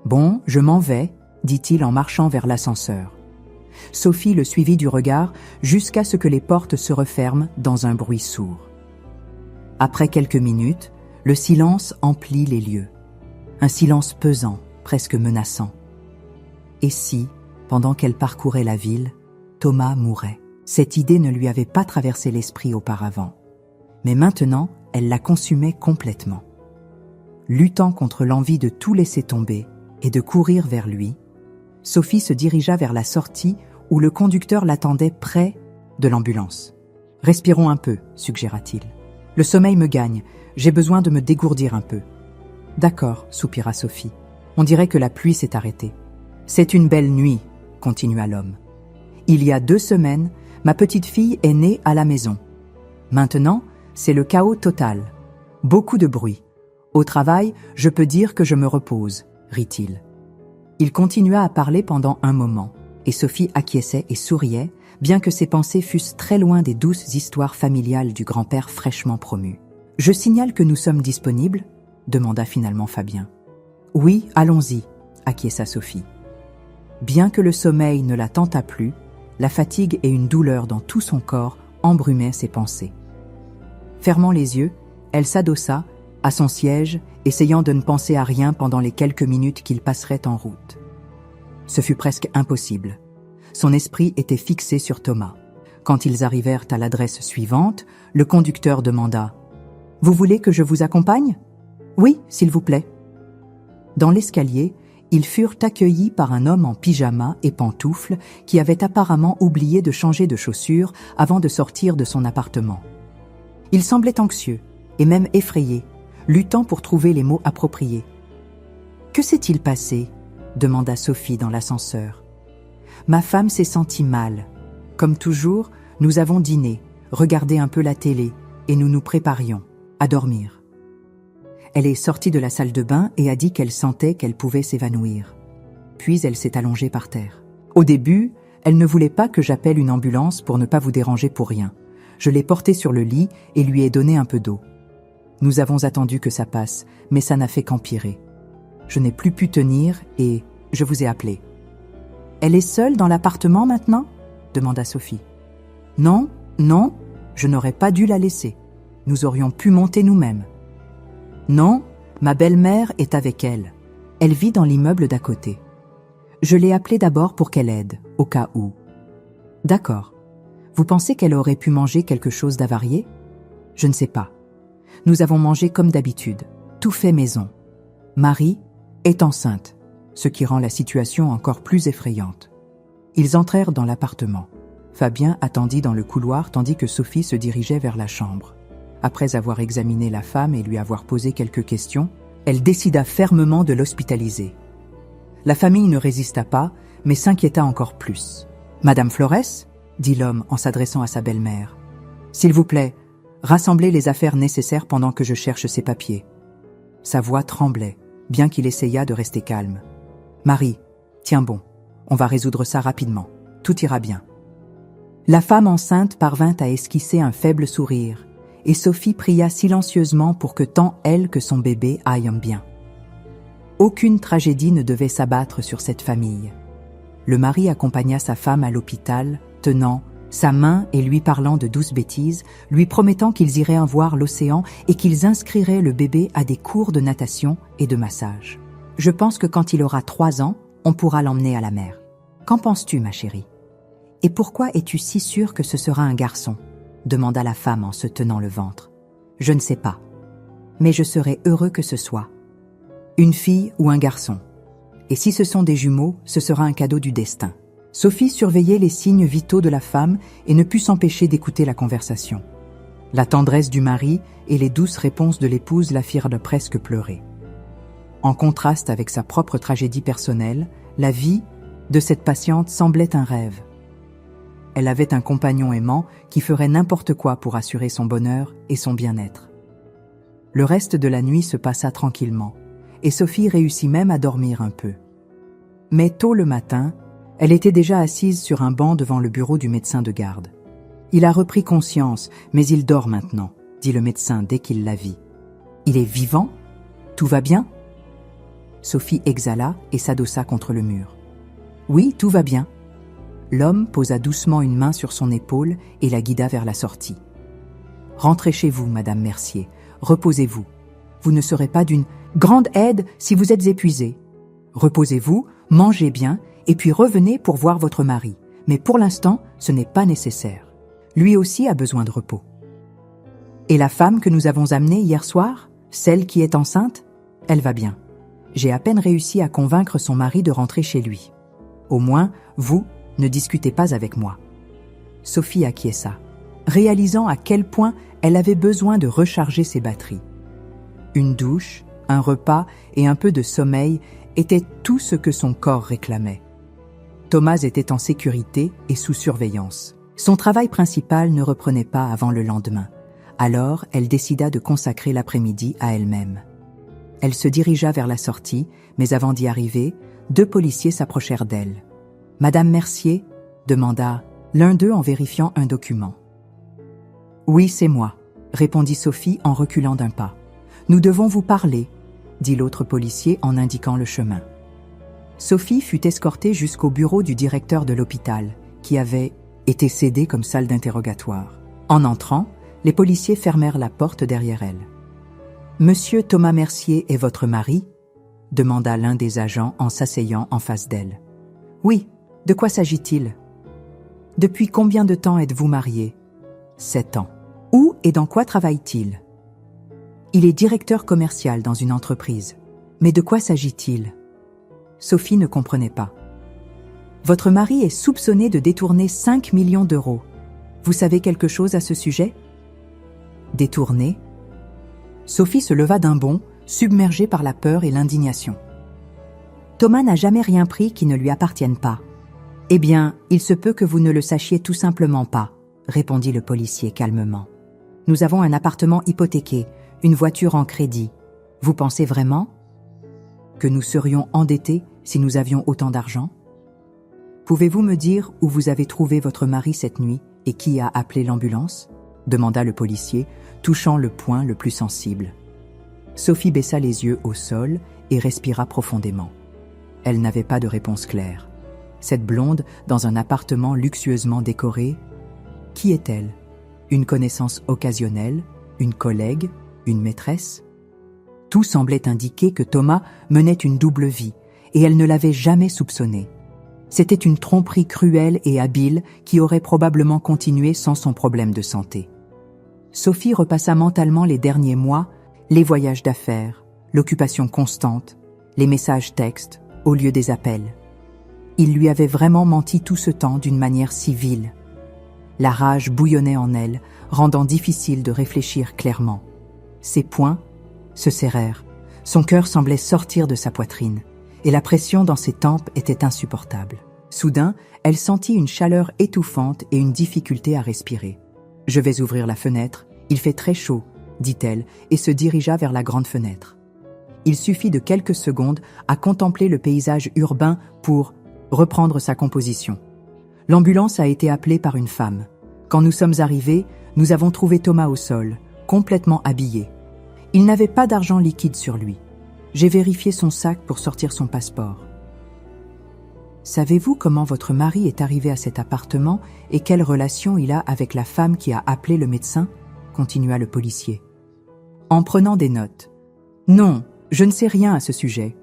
[SPEAKER 1] Bon, je m'en vais, » dit-il en marchant vers l'ascenseur. Sophie le suivit du regard jusqu'à ce que les portes se referment dans un bruit sourd. Après quelques minutes, le silence emplit les lieux. Un silence pesant, presque menaçant. Et si, pendant qu'elle parcourait la ville, Thomas mourait? Cette idée ne lui avait pas traversé l'esprit auparavant. Mais maintenant, elle la consumait complètement. Luttant contre l'envie de tout laisser tomber et de courir vers lui, Sophie se dirigea vers la sortie où le conducteur l'attendait près de l'ambulance. « Respirons un peu », suggéra-t-il. « Le sommeil me gagne, j'ai besoin de me dégourdir un peu. »« D'accord », soupira Sophie. « On dirait que la pluie s'est arrêtée. »« C'est une belle nuit », continua l'homme. « Il y a 2 semaines, ma petite fille est née à la maison. Maintenant, c'est le chaos total. Beaucoup de bruit. Au travail, je peux dire que je me repose, rit-il. Il continua à parler pendant un moment, et Sophie acquiesçait et souriait, bien que ses pensées fussent très loin des douces histoires familiales du grand-père fraîchement promu. « Je signale que nous sommes disponibles ?» demanda finalement Fabien. « Oui, allons-y » acquiesça Sophie. Bien que le sommeil ne la tentât plus, la fatigue et une douleur dans tout son corps embrumaient ses pensées. Fermant les yeux, elle s'adossa à son siège, essayant de ne penser à rien pendant les quelques minutes qu'ils passeraient en route. Ce fut presque impossible. Son esprit était fixé sur Thomas. Quand ils arrivèrent à l'adresse suivante, le conducteur demanda « Vous voulez que je vous accompagne ?»« Oui, s'il vous plaît. » Dans l'escalier, ils furent accueillis par un homme en pyjama et pantoufles qui avait apparemment oublié de changer de chaussures avant de sortir de son appartement. Il semblait anxieux et même effrayé, luttant pour trouver les mots appropriés. « Que s'est-il passé ?» demanda Sophie dans l'ascenseur. « Ma femme s'est sentie mal. Comme toujours, nous avons dîné, regardé un peu la télé et nous nous préparions à dormir. » Elle est sortie de la salle de bain et a dit qu'elle sentait qu'elle pouvait s'évanouir. Puis elle s'est allongée par terre. Au début, elle ne voulait pas que j'appelle une ambulance pour ne pas vous déranger pour rien. Je l'ai portée sur le lit et lui ai donné un peu d'eau. Nous avons attendu que ça passe, mais ça n'a fait qu'empirer. Je n'ai plus pu tenir et je vous ai appelé. « Elle est seule dans l'appartement maintenant ?» demanda Sophie. « Non, non, je n'aurais pas dû la laisser. Nous aurions pu monter nous-mêmes. »« Non, ma belle-mère est avec elle. Elle vit dans l'immeuble d'à côté. Je l'ai appelée d'abord pour qu'elle aide, au cas où. »« D'accord. Vous pensez qu'elle aurait pu manger quelque chose d'avarié ? Je ne sais pas. Nous avons mangé comme d'habitude, tout fait maison. Marie est enceinte, ce qui rend la situation encore plus effrayante. » Ils entrèrent dans l'appartement. Fabien attendit dans le couloir tandis que Sophie se dirigeait vers la chambre. Après avoir examiné la femme et lui avoir posé quelques questions, elle décida fermement de l'hospitaliser. La famille ne résista pas, mais s'inquiéta encore plus. « Madame Flores ?» dit l'homme en s'adressant à sa belle-mère. « S'il vous plaît, rassemblez les affaires nécessaires pendant que je cherche ces papiers. » Sa voix tremblait, bien qu'il essayât de rester calme. « Marie, tiens bon, on va résoudre ça rapidement. Tout ira bien. » La femme enceinte parvint à esquisser un faible sourire, et Sophie pria silencieusement pour que tant elle que son bébé aillent bien. Aucune tragédie ne devait s'abattre sur cette famille. Le mari accompagna sa femme à l'hôpital, tenant sa main et lui parlant de douces bêtises, lui promettant qu'ils iraient voir l'océan et qu'ils inscriraient le bébé à des cours de natation et de massage. « Je pense que quand il aura 3 ans, on pourra l'emmener à la mer. Qu'en penses-tu, ma chérie? Et pourquoi es-tu si sûre que ce sera un garçon ?» demanda la femme en se tenant le ventre. « Je ne sais pas, mais je serai heureux que ce soit. Une fille ou un garçon. Et si ce sont des jumeaux, ce sera un cadeau du destin. » Sophie surveillait les signes vitaux de la femme et ne put s'empêcher d'écouter la conversation. La tendresse du mari et les douces réponses de l'épouse la firent presque pleurer. En contraste avec sa propre tragédie personnelle, la vie de cette patiente semblait un rêve. Elle avait un compagnon aimant qui ferait n'importe quoi pour assurer son bonheur et son bien-être. Le reste de la nuit se passa tranquillement, et Sophie réussit même à dormir un peu. Mais tôt le matin, elle était déjà assise sur un banc devant le bureau du médecin de garde. « Il a repris conscience, mais il dort maintenant », dit le médecin dès qu'il la vit. « Il est vivant? Tout va bien ?» Sophie exhala et s'adossa contre le mur. « Oui, tout va bien. » L'homme posa doucement une main sur son épaule et la guida vers la sortie. « Rentrez chez vous, Madame Mercier. Reposez-vous. Vous ne serez pas d'une grande aide si vous êtes épuisée. Reposez-vous, mangez bien, et puis revenez pour voir votre mari. Mais pour l'instant, ce n'est pas nécessaire. Lui aussi a besoin de repos. Et la femme que nous avons amenée hier soir, celle qui est enceinte, elle va bien. J'ai à peine réussi à convaincre son mari de rentrer chez lui. Au moins, vous, ne discutez pas avec moi. » Sophie acquiesça, réalisant à quel point elle avait besoin de recharger ses batteries. Une douche, un repas et un peu de sommeil étaient tout ce que son corps réclamait. Thomas était en sécurité et sous surveillance. Son travail principal ne reprenait pas avant le lendemain. Alors, elle décida de consacrer l'après-midi à elle-même. Elle se dirigea vers la sortie, mais avant d'y arriver, 2 policiers s'approchèrent d'elle. « Madame Mercier ?» demanda l'un d'eux en vérifiant un document. « Oui, c'est moi », répondit Sophie en reculant d'un pas. « Nous devons vous parler », dit l'autre policier en indiquant le chemin. Sophie fut escortée jusqu'au bureau du directeur de l'hôpital, qui avait été cédé comme salle d'interrogatoire. En entrant, les policiers fermèrent la porte derrière elle. « Monsieur Thomas Mercier est votre mari ?» demanda l'un des agents en s'asseyant en face d'elle. « Oui, de quoi s'agit-il ?»« Depuis combien de temps êtes-vous mariés ?»« 7 ans. »« Où et dans quoi travaille-t-il ?» ?»« Il est directeur commercial dans une entreprise. Mais de quoi s'agit-il ?» Sophie ne comprenait pas. « Votre mari est soupçonné de détourner 5 millions d'euros. Vous savez quelque chose à ce sujet ?»« Détourner ?» Sophie se leva d'un bond, submergée par la peur et l'indignation. « Thomas n'a jamais rien pris qui ne lui appartienne pas. »« Eh bien, il se peut que vous ne le sachiez tout simplement pas, » répondit le policier calmement. « Nous avons un appartement hypothéqué, une voiture en crédit. Vous pensez vraiment que nous serions endettés si nous avions autant d'argent ? Pouvez-vous me dire où vous avez trouvé votre mari cette nuit et qui a appelé l'ambulance ? Demanda le policier, touchant le point le plus sensible. Sophie baissa les yeux au sol et respira profondément. Elle n'avait pas de réponse claire. Cette blonde, dans un appartement luxueusement décoré, qui est-elle ? Une connaissance occasionnelle ? Une collègue ? Une maîtresse ? Tout semblait indiquer que Thomas menait une double vie, et elle ne l'avait jamais soupçonné. C'était une tromperie cruelle et habile qui aurait probablement continué sans son problème de santé. Sophie repassa mentalement les derniers mois, les voyages d'affaires, l'occupation constante, les messages textes au lieu des appels. Il lui avait vraiment menti tout ce temps d'une manière si vile. La rage bouillonnait en elle, rendant difficile de réfléchir clairement. Ses poings se serrèrent, son cœur semblait sortir de sa poitrine, et la pression dans ses tempes était insupportable. Soudain, elle sentit une chaleur étouffante et une difficulté à respirer. « Je vais ouvrir la fenêtre, il fait très chaud », dit-elle et se dirigea vers la grande fenêtre. Il suffit de quelques secondes à contempler le paysage urbain pour reprendre sa composition. L'ambulance a été appelée par une femme. Quand nous sommes arrivés, nous avons trouvé Thomas au sol, complètement habillé. Il n'avait pas d'argent liquide sur lui. J'ai vérifié son sac pour sortir son passeport. Savez-vous comment votre mari est arrivé à cet appartement et quelle relation il a avec la femme qui a appelé le médecin ? Continua le policier. En prenant des notes. Non, je ne sais rien à ce sujet.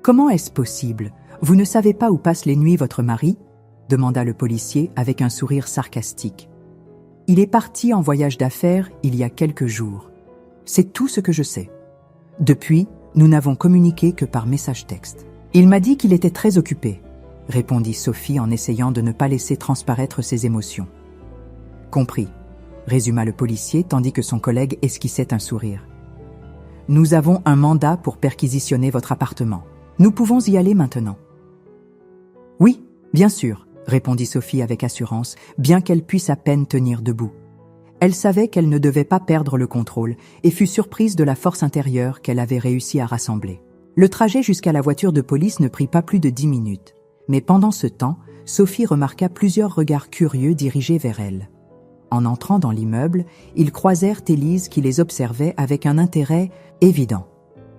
[SPEAKER 1] Comment est-ce possible ? Vous ne savez pas où passe les nuits votre mari ? Demanda le policier avec un sourire sarcastique. Il est parti en voyage d'affaires il y a quelques jours. C'est tout ce que je sais. Depuis, nous n'avons communiqué que par message texte. Il m'a dit qu'il était très occupé, répondit Sophie en essayant de ne pas laisser transparaître ses émotions. Compris, résuma le policier tandis que son collègue esquissait un sourire. Nous avons un mandat pour perquisitionner votre appartement. Nous pouvons y aller maintenant. Oui, bien sûr, répondit Sophie avec assurance, bien qu'elle puisse à peine tenir debout. Elle savait qu'elle ne devait pas perdre le contrôle et fut surprise de la force intérieure qu'elle avait réussi à rassembler. Le trajet jusqu'à la voiture de police ne prit pas plus de 10 minutes. Mais pendant ce temps, Sophie remarqua plusieurs regards curieux dirigés vers elle. En entrant dans l'immeuble, ils croisèrent Élise qui les observait avec un intérêt évident.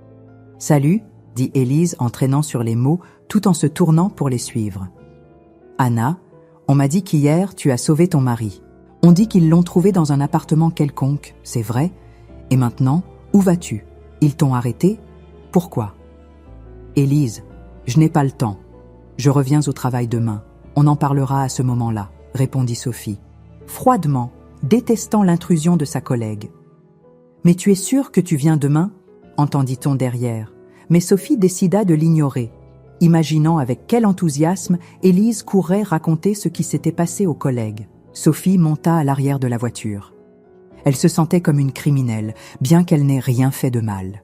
[SPEAKER 1] « Salut », dit Élise en traînant sur les mots tout en se tournant pour les suivre. « Anna, on m'a dit qu'hier tu as sauvé ton mari. On dit qu'ils l'ont trouvé dans un appartement quelconque, c'est vrai ? Et maintenant, où vas-tu ? Ils t'ont arrêté ? Pourquoi ? Élise, je n'ai pas le temps. Je reviens au travail demain. On en parlera à ce moment-là, répondit Sophie, froidement, détestant l'intrusion de sa collègue. Mais tu es sûre que tu viens demain ? Entendit-on derrière. Mais Sophie décida de l'ignorer, imaginant avec quel enthousiasme Élise courrait raconter ce qui s'était passé aux collègues. Sophie monta à l'arrière de la voiture. Elle se sentait comme une criminelle, bien qu'elle n'ait rien fait de mal.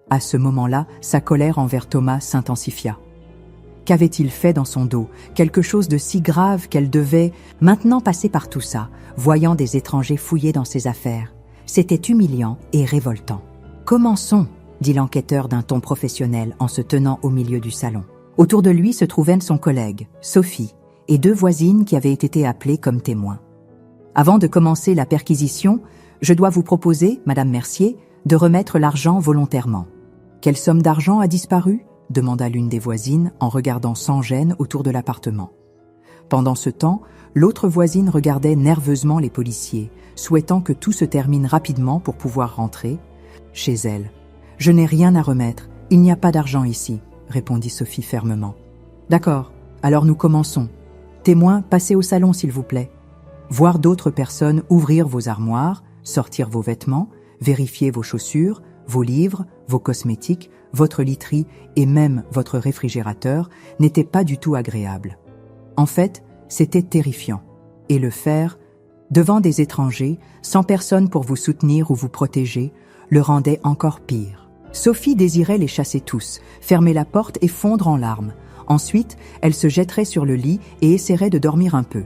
[SPEAKER 1] À ce moment-là, sa colère envers Thomas s'intensifia. Qu'avait-il fait dans son dos ? Quelque chose de si grave qu'elle devait maintenant passer par tout ça, voyant des étrangers fouiller dans ses affaires. C'était humiliant et révoltant. « Commençons », dit l'enquêteur d'un ton professionnel en se tenant au milieu du salon. Autour de lui se trouvait son collègue, Sophie, et 2 voisines qui avaient été appelées comme témoins. Avant de commencer la perquisition, je dois vous proposer, Madame Mercier, de remettre l'argent volontairement. Quelle somme d'argent a disparu ? Demanda l'une des voisines en regardant sans gêne autour de l'appartement. Pendant ce temps, l'autre voisine regardait nerveusement les policiers, souhaitant que tout se termine rapidement pour pouvoir rentrer chez elle. « Je n'ai rien à remettre, il n'y a pas d'argent ici », répondit Sophie fermement. « D'accord, alors nous commençons. Témoins, passez au salon s'il vous plaît. Voir d'autres personnes ouvrir vos armoires, sortir vos vêtements, vérifier vos chaussures, vos livres, vos cosmétiques, votre literie et même votre réfrigérateur n'était pas du tout agréable. En fait, c'était terrifiant. Et le faire, devant des étrangers, sans personne pour vous soutenir ou vous protéger, le rendait encore pire. Sophie désirait les chasser tous, fermer la porte et fondre en larmes. Ensuite, elle se jetterait sur le lit et essaierait de dormir un peu.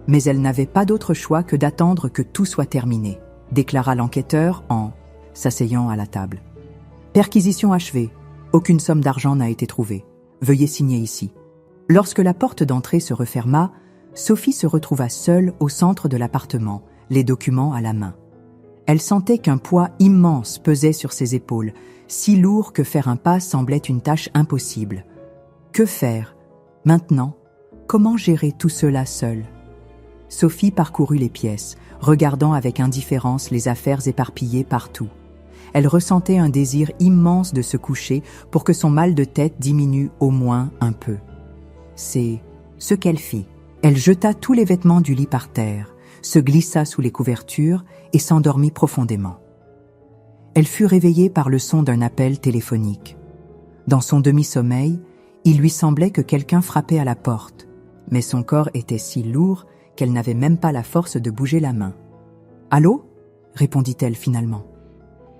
[SPEAKER 1] Mais elle n'avait pas d'autre choix que d'attendre que tout soit terminé, déclara l'enquêteur en s'asseyant à la table. Perquisition achevée. Aucune somme d'argent n'a été trouvée. Veuillez signer ici. Lorsque la porte d'entrée se referma, Sophie se retrouva seule au centre de l'appartement, les documents à la main. Elle sentait qu'un poids immense pesait sur ses épaules, si lourd que faire un pas semblait une tâche impossible. Que faire ? Maintenant, comment gérer tout cela seule ? Sophie parcourut les pièces, regardant avec indifférence les affaires éparpillées partout. Elle ressentait un désir immense de se coucher pour que son mal de tête diminue au moins un peu. C'est ce qu'elle fit. Elle jeta tous les vêtements du lit par terre, se glissa sous les couvertures et s'endormit profondément. Elle fut réveillée par le son d'un appel téléphonique. Dans son demi-sommeil, il lui semblait que quelqu'un frappait à la porte, mais son corps était si lourd qu'elle n'avait même pas la force de bouger la main. « Allô ?» répondit-elle finalement.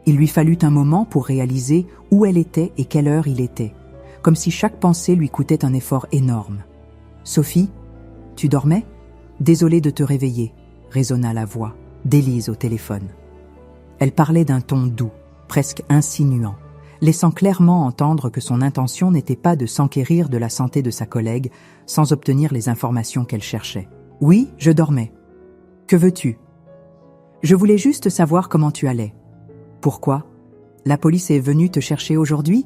[SPEAKER 1] Il lui fallut un moment pour réaliser où elle était et quelle heure il était, comme si chaque pensée lui coûtait un effort énorme. « Sophie, tu dormais ? Désolée de te réveiller, » résonna la voix d'Élise au téléphone. Elle parlait d'un ton doux, presque insinuant, laissant clairement entendre que son intention n'était pas de s'enquérir de la santé de sa collègue sans obtenir les informations qu'elle cherchait. « Oui, je dormais. Que veux-tu ? Je voulais juste savoir comment tu allais. » « Pourquoi ? La police est venue te chercher aujourd'hui?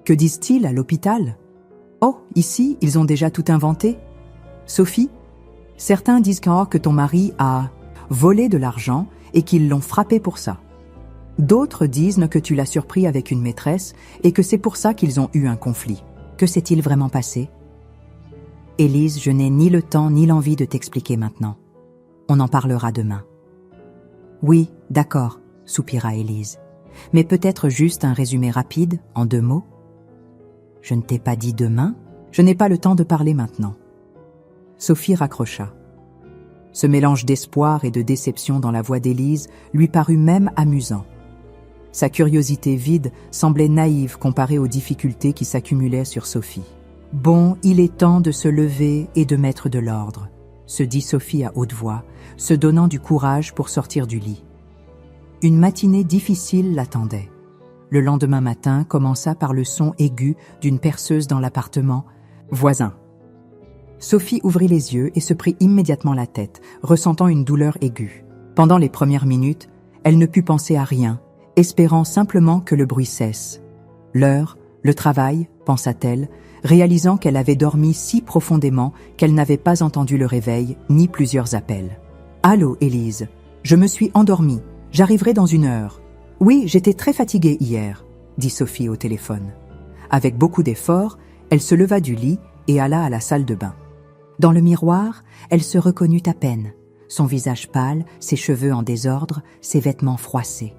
[SPEAKER 1] Que disent-ils à l'hôpital? Oh, ici, ils ont déjà tout inventé. Sophie, certains disent que ton mari a volé de l'argent et qu'ils l'ont frappé pour ça. D'autres disent que tu l'as surpris avec une maîtresse et que c'est pour ça qu'ils ont eu un conflit. Que s'est-il vraiment passé? Élise, je n'ai ni le temps ni l'envie de t'expliquer maintenant. On en parlera demain. Oui, d'accord, soupira Élise. Mais peut-être juste un résumé rapide, en 2 mots? Je ne t'ai pas dit demain, je n'ai pas le temps de parler maintenant. Sophie raccrocha. Ce mélange d'espoir et de déception dans la voix d'Élise lui parut même amusant. Sa curiosité vide semblait naïve comparée aux difficultés qui s'accumulaient sur Sophie. « Bon, il est temps de se lever et de mettre de l'ordre », se dit Sophie à haute voix, se donnant du courage pour sortir du lit. Une matinée difficile l'attendait. Le lendemain matin commença par le son aigu d'une perceuse dans l'appartement voisin. Sophie ouvrit les yeux et se prit immédiatement la tête, ressentant une douleur aiguë. Pendant les premières minutes, elle ne put penser à rien, espérant simplement que le bruit cesse. L'heure, le travail, pensa-t-elle, réalisant qu'elle avait dormi si profondément qu'elle n'avait pas entendu le réveil ni plusieurs appels. « Allô, Élise, je me suis endormie, j'arriverai dans 1 heure. Oui, j'étais très fatiguée hier, dit Sophie au téléphone. Avec beaucoup d'efforts, elle se leva du lit et alla à la salle de bain. Dans le miroir, elle se reconnut à peine, son visage pâle, ses cheveux en désordre, ses vêtements froissés.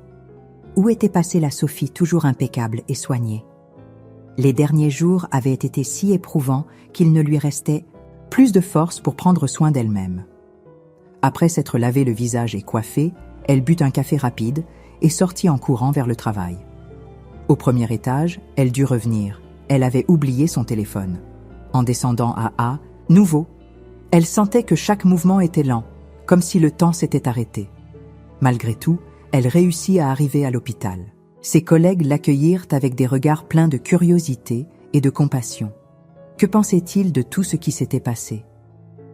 [SPEAKER 1] Où était passée la Sophie toujours impeccable et soignée? Les derniers jours avaient été si éprouvants qu'il ne lui restait plus de force pour prendre soin d'elle-même. Après s'être lavé le visage et coiffée, elle but un café rapide et sortit en courant vers le travail. Au premier étage, elle dut revenir. Elle avait oublié son téléphone. En descendant à A, nouveau. Elle sentait que chaque mouvement était lent, comme si le temps s'était arrêté. Malgré tout, elle réussit à arriver à l'hôpital. Ses collègues l'accueillirent avec des regards pleins de curiosité et de compassion. Que pensait-il de tout ce qui s'était passé?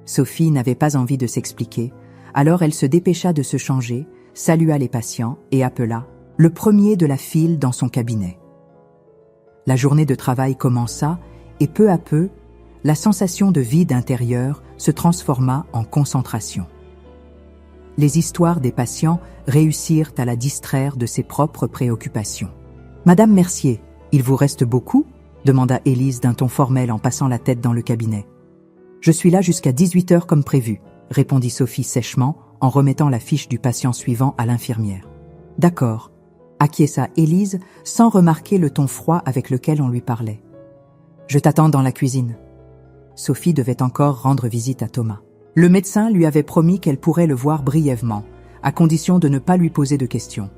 [SPEAKER 1] Sophie n'avait pas envie de s'expliquer, alors elle se dépêcha de se changer, salua les patients et appela le premier de la file dans son cabinet. La journée de travail commença et peu à peu, la sensation de vide intérieur se transforma en concentration. Les histoires des patients réussirent à la distraire de ses propres préoccupations. « Madame Mercier, il vous reste beaucoup ?» demanda Élise d'un ton formel en passant la tête dans le cabinet. « Je suis là jusqu'à 18 heures comme prévu », répondit Sophie sèchement en remettant la fiche du patient suivant à l'infirmière. « D'accord », acquiesça Élise sans remarquer le ton froid avec lequel on lui parlait. « Je t'attends dans la cuisine. » Sophie devait encore rendre visite à Thomas. Le médecin lui avait promis qu'elle pourrait le voir brièvement, à condition de ne pas lui poser de questions.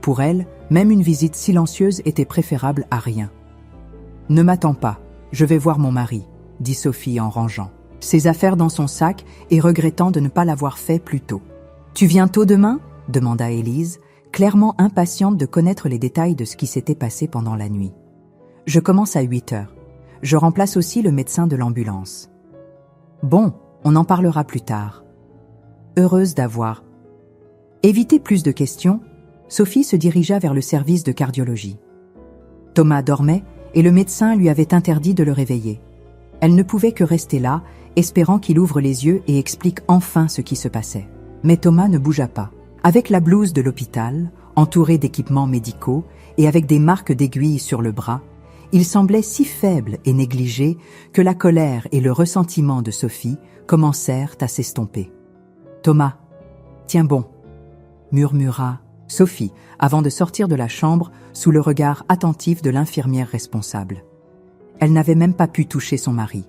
[SPEAKER 1] Pour elle, même une visite silencieuse était préférable à rien. « Ne m'attends pas, je vais voir mon mari », dit Sophie en rangeant ses affaires dans son sac et regrettant de ne pas l'avoir fait plus tôt. « Tu viens tôt demain ?» demanda Élise, clairement impatiente de connaître les détails de ce qui s'était passé pendant la nuit. « Je commence à 8 heures. Je remplace aussi le médecin de l'ambulance. »« Bon, on en parlera plus tard. » Heureuse d'avoir évité plus de questions, Sophie se dirigea vers le service de cardiologie. Thomas dormait et le médecin lui avait interdit de le réveiller. Elle ne pouvait que rester là, espérant qu'il ouvre les yeux et explique enfin ce qui se passait. Mais Thomas ne bougea pas. Avec la blouse de l'hôpital, entouré d'équipements médicaux et avec des marques d'aiguilles sur le bras, il semblait si faible et négligé que la colère et le ressentiment de Sophie commencèrent à s'estomper. « Thomas, tiens bon », murmura Sophie avant de sortir de la chambre sous le regard attentif de l'infirmière responsable. Elle n'avait même pas pu toucher son mari.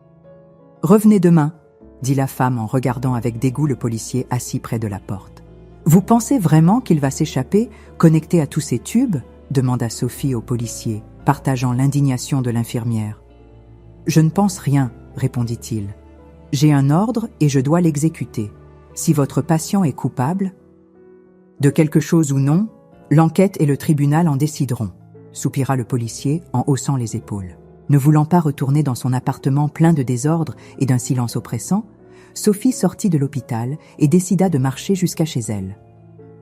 [SPEAKER 1] « Revenez demain », dit la femme en regardant avec dégoût le policier assis près de la porte. « Vous pensez vraiment qu'il va s'échapper, connecté à tous ces tubes ?» demanda Sophie au policier, partageant l'indignation de l'infirmière. « Je ne pense rien, » répondit-il. « J'ai un ordre et je dois l'exécuter. Si votre patient est coupable, de quelque chose ou non, l'enquête et le tribunal en décideront, » soupira le policier en haussant les épaules. Ne voulant pas retourner dans son appartement plein de désordre et d'un silence oppressant, Sophie sortit de l'hôpital et décida de marcher jusqu'à chez elle.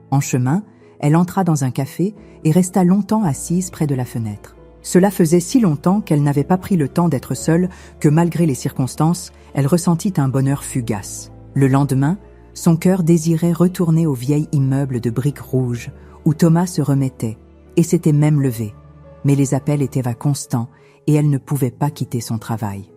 [SPEAKER 1] En chemin, elle entra dans un café et resta longtemps assise près de la fenêtre. Cela faisait si longtemps qu'elle n'avait pas pris le temps d'être seule que malgré les circonstances, elle ressentit un bonheur fugace. Le lendemain, son cœur désirait retourner au vieil immeuble de briques rouges où Thomas se remettait et s'était même levé. Mais les appels étaient constants et elle ne pouvait pas quitter son travail.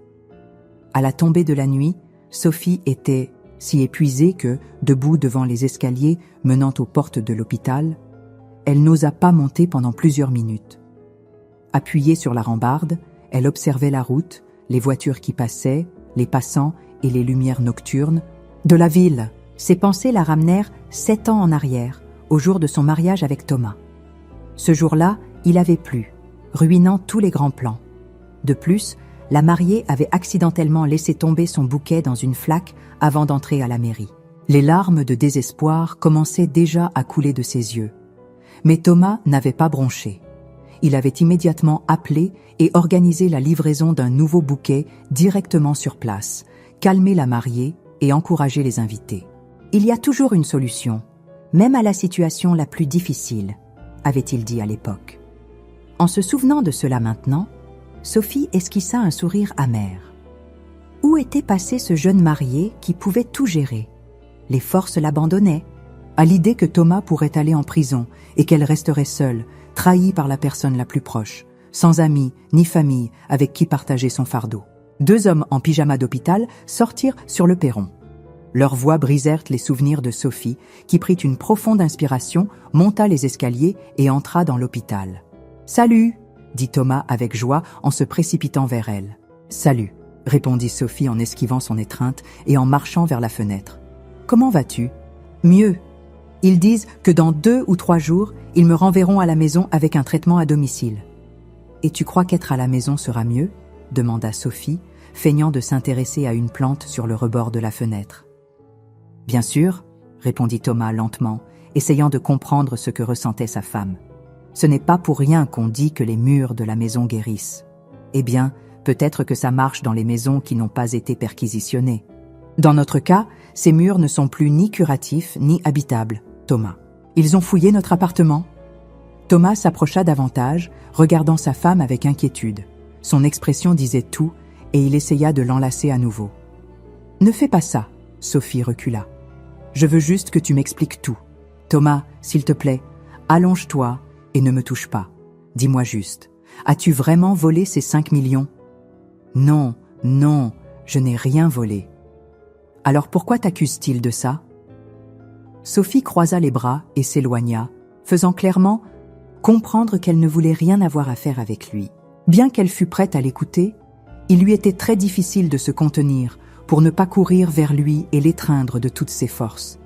[SPEAKER 1] À la tombée de la nuit, Sophie était si épuisée que, debout devant les escaliers menant aux portes de l'hôpital, elle n'osa pas monter pendant plusieurs minutes. Appuyée sur la rambarde, elle observait la route, les voitures qui passaient, les passants et les lumières nocturnes de la ville. Ses pensées la ramenèrent 7 ans en arrière, au jour de son mariage avec Thomas. Ce jour-là, il avait plu, ruinant tous les grands plans. De plus, la mariée avait accidentellement laissé tomber son bouquet dans une flaque avant d'entrer à la mairie. Les larmes de désespoir commençaient déjà à couler de ses yeux. Mais Thomas n'avait pas bronché. Il avait immédiatement appelé et organisé la livraison d'un nouveau bouquet directement sur place, calmé la mariée et encouragé les invités. Il y a toujours une solution, même à la situation la plus difficile, avait-il dit à l'époque. En se souvenant de cela maintenant, Sophie esquissa un sourire amer. Où était passé ce jeune marié qui pouvait tout gérer? Les forces l'abandonnaient, à l'idée que Thomas pourrait aller en prison et qu'elle resterait seule, trahie par la personne la plus proche, sans amis ni famille avec qui partager son fardeau. 2 hommes en pyjama d'hôpital sortirent sur le perron. Leurs voix brisèrent les souvenirs de Sophie, qui prit une profonde inspiration, monta les escaliers et entra dans l'hôpital. « Salut !» dit Thomas avec joie en se précipitant vers elle. « Salut !» répondit Sophie en esquivant son étreinte et en marchant vers la fenêtre. « Comment vas-tu ?»« Mieux. Ils disent que dans 2 ou 3 jours, ils me renverront à la maison avec un traitement à domicile. »« Et tu crois qu'être à la maison sera mieux ?» demanda Sophie, feignant de s'intéresser à une plante sur le rebord de la fenêtre. « Bien sûr, » répondit Thomas lentement, essayant de comprendre ce que ressentait sa femme. « Ce n'est pas pour rien qu'on dit que les murs de la maison guérissent. Eh bien, peut-être que ça marche dans les maisons qui n'ont pas été perquisitionnées. Dans notre cas, ces murs ne sont plus ni curatifs ni habitables, Thomas. Ils ont fouillé notre appartement ?» Thomas s'approcha davantage, regardant sa femme avec inquiétude. Son expression disait tout, et il essaya de l'enlacer à nouveau. « Ne fais pas ça, » Sophie recula. « Je veux juste que tu m'expliques tout. Thomas, s'il te plaît, allonge-toi et ne me touche pas. Dis-moi juste, as-tu vraiment volé ces 5 millions ?»« Non, non, je n'ai rien volé. » « Alors pourquoi t'accuse-t-il de ça ?» Sophie croisa les bras et s'éloigna, faisant clairement comprendre qu'elle ne voulait rien avoir à faire avec lui. Bien qu'elle fût prête à l'écouter, il lui était très difficile de se contenir pour ne pas courir vers lui et l'étreindre de toutes ses forces.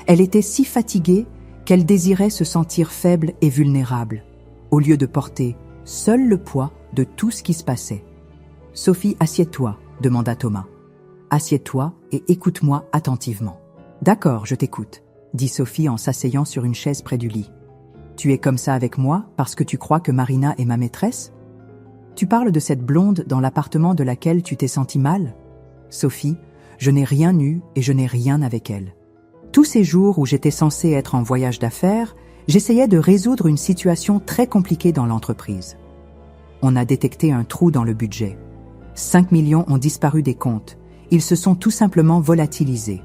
[SPEAKER 1] Elle était si fatiguée qu'elle désirait se sentir faible et vulnérable, au lieu de porter seul le poids de tout ce qui se passait. « Sophie, assieds-toi » demanda Thomas. « Assieds-toi et écoute-moi attentivement. »« D'accord, je t'écoute » dit Sophie en s'asseyant sur une chaise près du lit. « Tu es comme ça avec moi parce que tu crois que Marina est ma maîtresse ? Tu parles de cette blonde dans l'appartement de laquelle tu t'es sentie mal ? Sophie, je n'ai rien eu et je n'ai rien avec elle. Tous ces jours où j'étais censée être en voyage d'affaires, j'essayais de résoudre une situation très compliquée dans l'entreprise. On a détecté un trou dans le budget. 5 millions ont disparu des comptes. Ils se sont tout simplement volatilisés.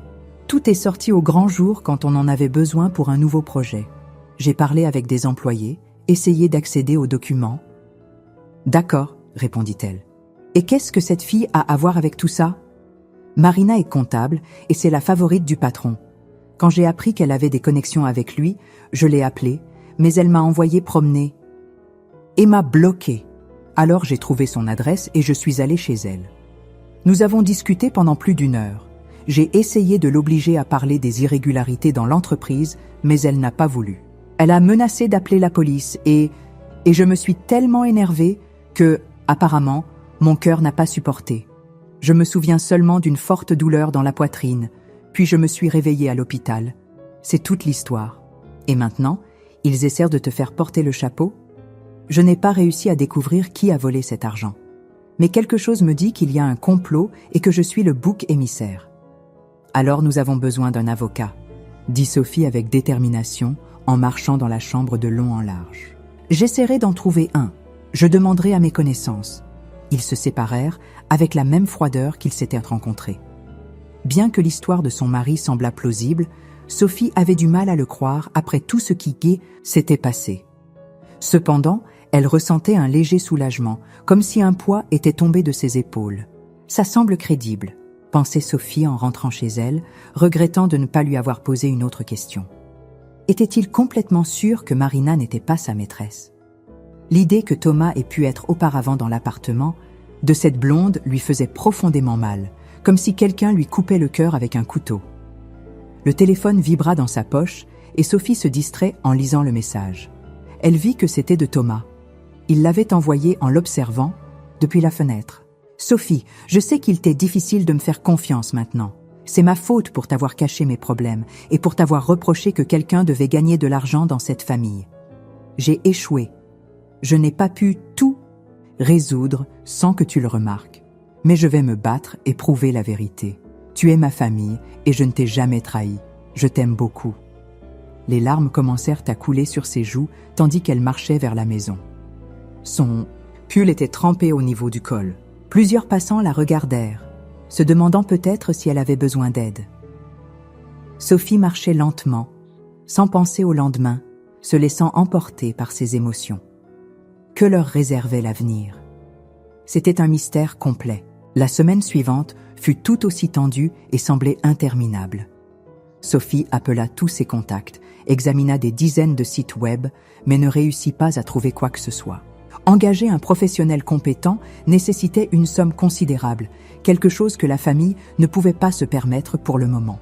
[SPEAKER 1] Tout est sorti au grand jour quand on en avait besoin pour un nouveau projet. J'ai parlé avec des employés, essayé d'accéder aux documents. « D'accord, » répondit-elle. « Et qu'est-ce que cette fille a à voir avec tout ça ?» Marina est comptable et c'est la favorite du patron. Quand j'ai appris qu'elle avait des connexions avec lui, je l'ai appelée, mais elle m'a envoyé promener et m'a bloqué. Alors j'ai trouvé son adresse et je suis allée chez elle. Nous avons discuté pendant plus d'1 heure. J'ai essayé de l'obliger à parler des irrégularités dans l'entreprise, mais elle n'a pas voulu. Elle a menacé d'appeler la police et je me suis tellement énervée que, apparemment, mon cœur n'a pas supporté. Je me souviens seulement d'une forte douleur dans la poitrine, puis je me suis réveillée à l'hôpital. C'est toute l'histoire. Et maintenant, ils essaient de te faire porter le chapeau ? Je n'ai pas réussi à découvrir qui a volé cet argent. Mais quelque chose me dit qu'il y a un complot et que je suis le bouc émissaire. Alors nous avons besoin d'un avocat. dit Sophie avec détermination en marchant dans la chambre de long en large. J'essaierai d'en trouver un. Je demanderai à mes connaissances. Ils se séparèrent avec la même froideur qu'ils s'étaient rencontrés. Bien que l'histoire de son mari semblât plausible, Sophie avait du mal à le croire après tout ce qui s'était passé. Cependant, elle ressentait un léger soulagement, comme si un poids était tombé de ses épaules. Ça semble crédible, pensait Sophie en rentrant chez elle, regrettant de ne pas lui avoir posé une autre question. Était-il complètement sûr que Marina n'était pas sa maîtresse? L'idée que Thomas ait pu être auparavant dans l'appartement de cette blonde lui faisait profondément mal, comme si quelqu'un lui coupait le cœur avec un couteau. Le téléphone vibra dans sa poche et Sophie se distrait en lisant le message. Elle vit que c'était de Thomas. Il l'avait envoyé en l'observant depuis la fenêtre. « Sophie, je sais qu'il t'est difficile de me faire confiance maintenant. C'est ma faute pour t'avoir caché mes problèmes et pour t'avoir reproché que quelqu'un devait gagner de l'argent dans cette famille. J'ai échoué. Je n'ai pas pu tout résoudre sans que tu le remarques. Mais je vais me battre et prouver la vérité. Tu es ma famille et je ne t'ai jamais trahi. Je t'aime beaucoup. » Les larmes commencèrent à couler sur ses joues tandis qu'elle marchait vers la maison. Son pull était trempé au niveau du col. Plusieurs passants la regardèrent, se demandant peut-être si elle avait besoin d'aide. Sophie marchait lentement, sans penser au lendemain, se laissant emporter par ses émotions. Que leur réservait l'avenir? C'était un mystère complet. La semaine suivante fut tout aussi tendue et semblait interminable. Sophie appela tous ses contacts, examina des dizaines de sites web, mais ne réussit pas à trouver quoi que ce soit. Engager un professionnel compétent nécessitait une somme considérable, quelque chose que la famille ne pouvait pas se permettre pour le moment.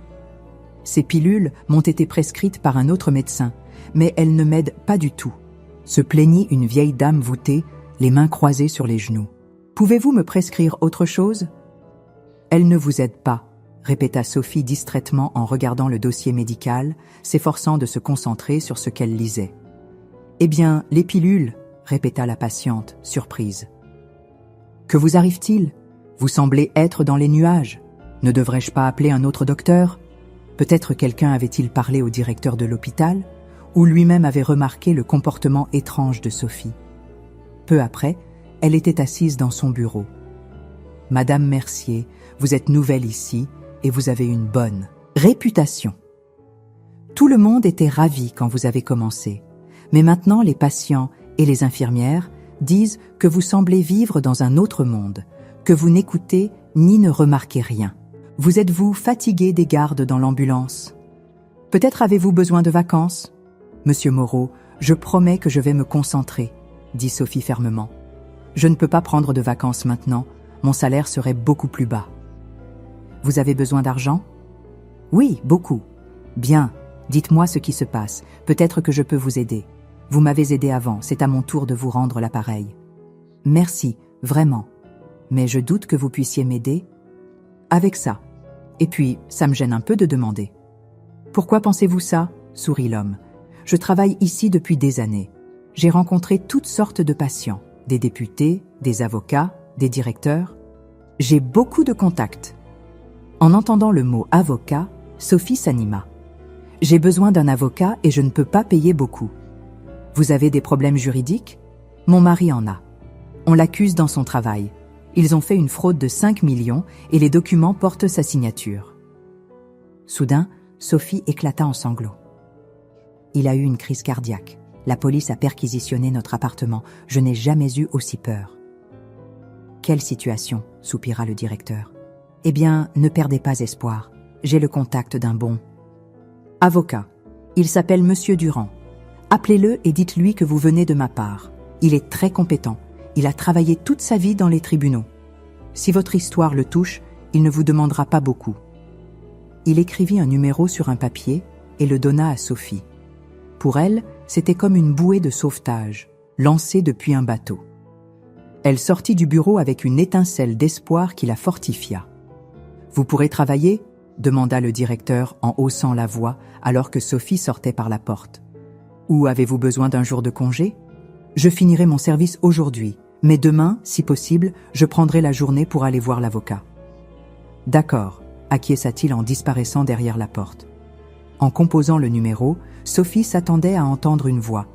[SPEAKER 1] Ces pilules m'ont été prescrites par un autre médecin, mais elles ne m'aident pas du tout, se plaignit une vieille dame voûtée, les mains croisées sur les genoux. Pouvez-vous me prescrire autre chose? Elle ne vous aide pas, répéta Sophie distraitement en regardant le dossier médical, s'efforçant de se concentrer sur ce qu'elle lisait. Eh bien, les pilules, répéta la patiente, surprise. Que vous arrive-t-il? Vous semblez être dans les nuages. Ne devrais-je pas appeler un autre docteur? Peut-être quelqu'un avait-il parlé au directeur de l'hôpital, ou lui-même avait remarqué le comportement étrange de Sophie. Peu après, elle était assise dans son bureau. « Madame Mercier, vous êtes nouvelle ici et vous avez une bonne réputation. Tout le monde était ravi quand vous avez commencé, mais maintenant les patients et les infirmières disent que vous semblez vivre dans un autre monde, que vous n'écoutez ni ne remarquez rien. Vous êtes-vous fatigué des gardes dans l'ambulance? Peut-être avez-vous besoin de vacances? Monsieur Moreau, je promets que je vais me concentrer, dit Sophie fermement. Je ne peux pas prendre de vacances maintenant, mon salaire serait beaucoup plus bas. Vous avez besoin d'argent? Oui, beaucoup. Bien, dites-moi ce qui se passe, peut-être que je peux vous aider. Vous m'avez aidé avant, c'est à mon tour de vous rendre l'appareil. Merci, vraiment. Mais je doute que vous puissiez m'aider. Avec ça. Et puis, ça me gêne un peu de demander. Pourquoi pensez-vous ça? Sourit l'homme. Je travaille ici depuis des années. J'ai rencontré toutes sortes de patients, des députés, des avocats, des directeurs. J'ai beaucoup de contacts. En entendant le mot avocat, Sophie s'anima. J'ai besoin d'un avocat et je ne peux pas payer beaucoup. Vous avez des problèmes juridiques? Mon mari en a. On l'accuse dans son travail. Ils ont fait une fraude de 5 millions et les documents portent sa signature. Soudain, Sophie éclata en sanglots. Il a eu une crise cardiaque. La police a perquisitionné notre appartement. Je n'ai jamais eu aussi peur. Quelle situation, soupira le directeur. Eh bien, ne perdez pas espoir. J'ai le contact d'un bon avocat. Il s'appelle Monsieur Durand. Appelez-le et dites-lui que vous venez de ma part. Il est très compétent. Il a travaillé toute sa vie dans les tribunaux. Si votre histoire le touche, il ne vous demandera pas beaucoup. Il écrivit un numéro sur un papier et le donna à Sophie. Pour elle, c'était comme une bouée de sauvetage, lancée depuis un bateau. Elle sortit du bureau avec une étincelle d'espoir qui la fortifia. « Vous pourrez travailler ?» demanda le directeur en haussant la voix alors que Sophie sortait par la porte. « Ou avez-vous besoin d'un jour de congé ? Je finirai mon service aujourd'hui, mais demain, si possible, je prendrai la journée pour aller voir l'avocat. »« D'accord » acquiesça-t-il en disparaissant derrière la porte. En composant le numéro, Sophie s'attendait à entendre une voix,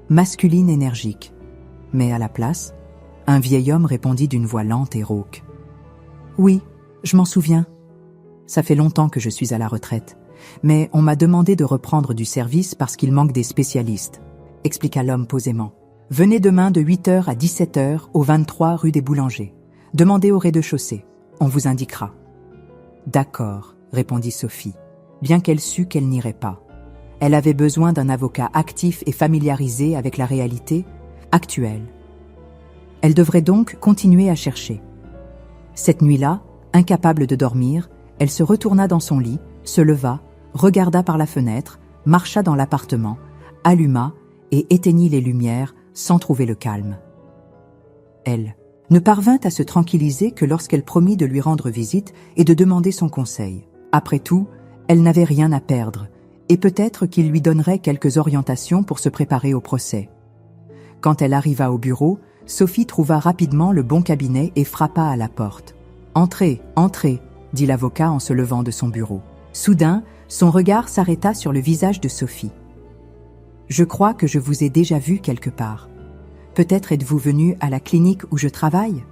[SPEAKER 1] masculine énergique. Mais à la place, un vieil homme répondit d'une voix lente et rauque. « Oui, je m'en souviens. Ça fait longtemps que je suis à la retraite. Mais on m'a demandé de reprendre du service parce qu'il manque des spécialistes, » expliqua l'homme posément. « Venez demain de 8h à 17h au 23 rue des Boulangers. Demandez au rez-de-chaussée. On vous indiquera. » « D'accord, » répondit Sophie, bien qu'elle sût qu'elle n'irait pas. Elle avait besoin d'un avocat actif et familiarisé avec la réalité actuelle. Elle devrait donc continuer à chercher. Cette nuit-là, incapable de dormir, elle se retourna dans son lit, se leva, regarda par la fenêtre, marcha dans l'appartement, alluma et éteignit les lumières sans trouver le calme. Elle ne parvint à se tranquilliser que lorsqu'elle promit de lui rendre visite et de demander son conseil. Après tout, elle n'avait rien à perdre, et peut-être qu'il lui donnerait quelques orientations pour se préparer au procès. Quand elle arriva au bureau, Sophie trouva rapidement le bon cabinet et frappa à la porte. « Entrez, entrez !» dit l'avocat en se levant de son bureau. Soudain, son regard s'arrêta sur le visage de Sophie. « Je crois que je vous ai déjà vu quelque part. Peut-être êtes-vous venu à la clinique où je travaille ?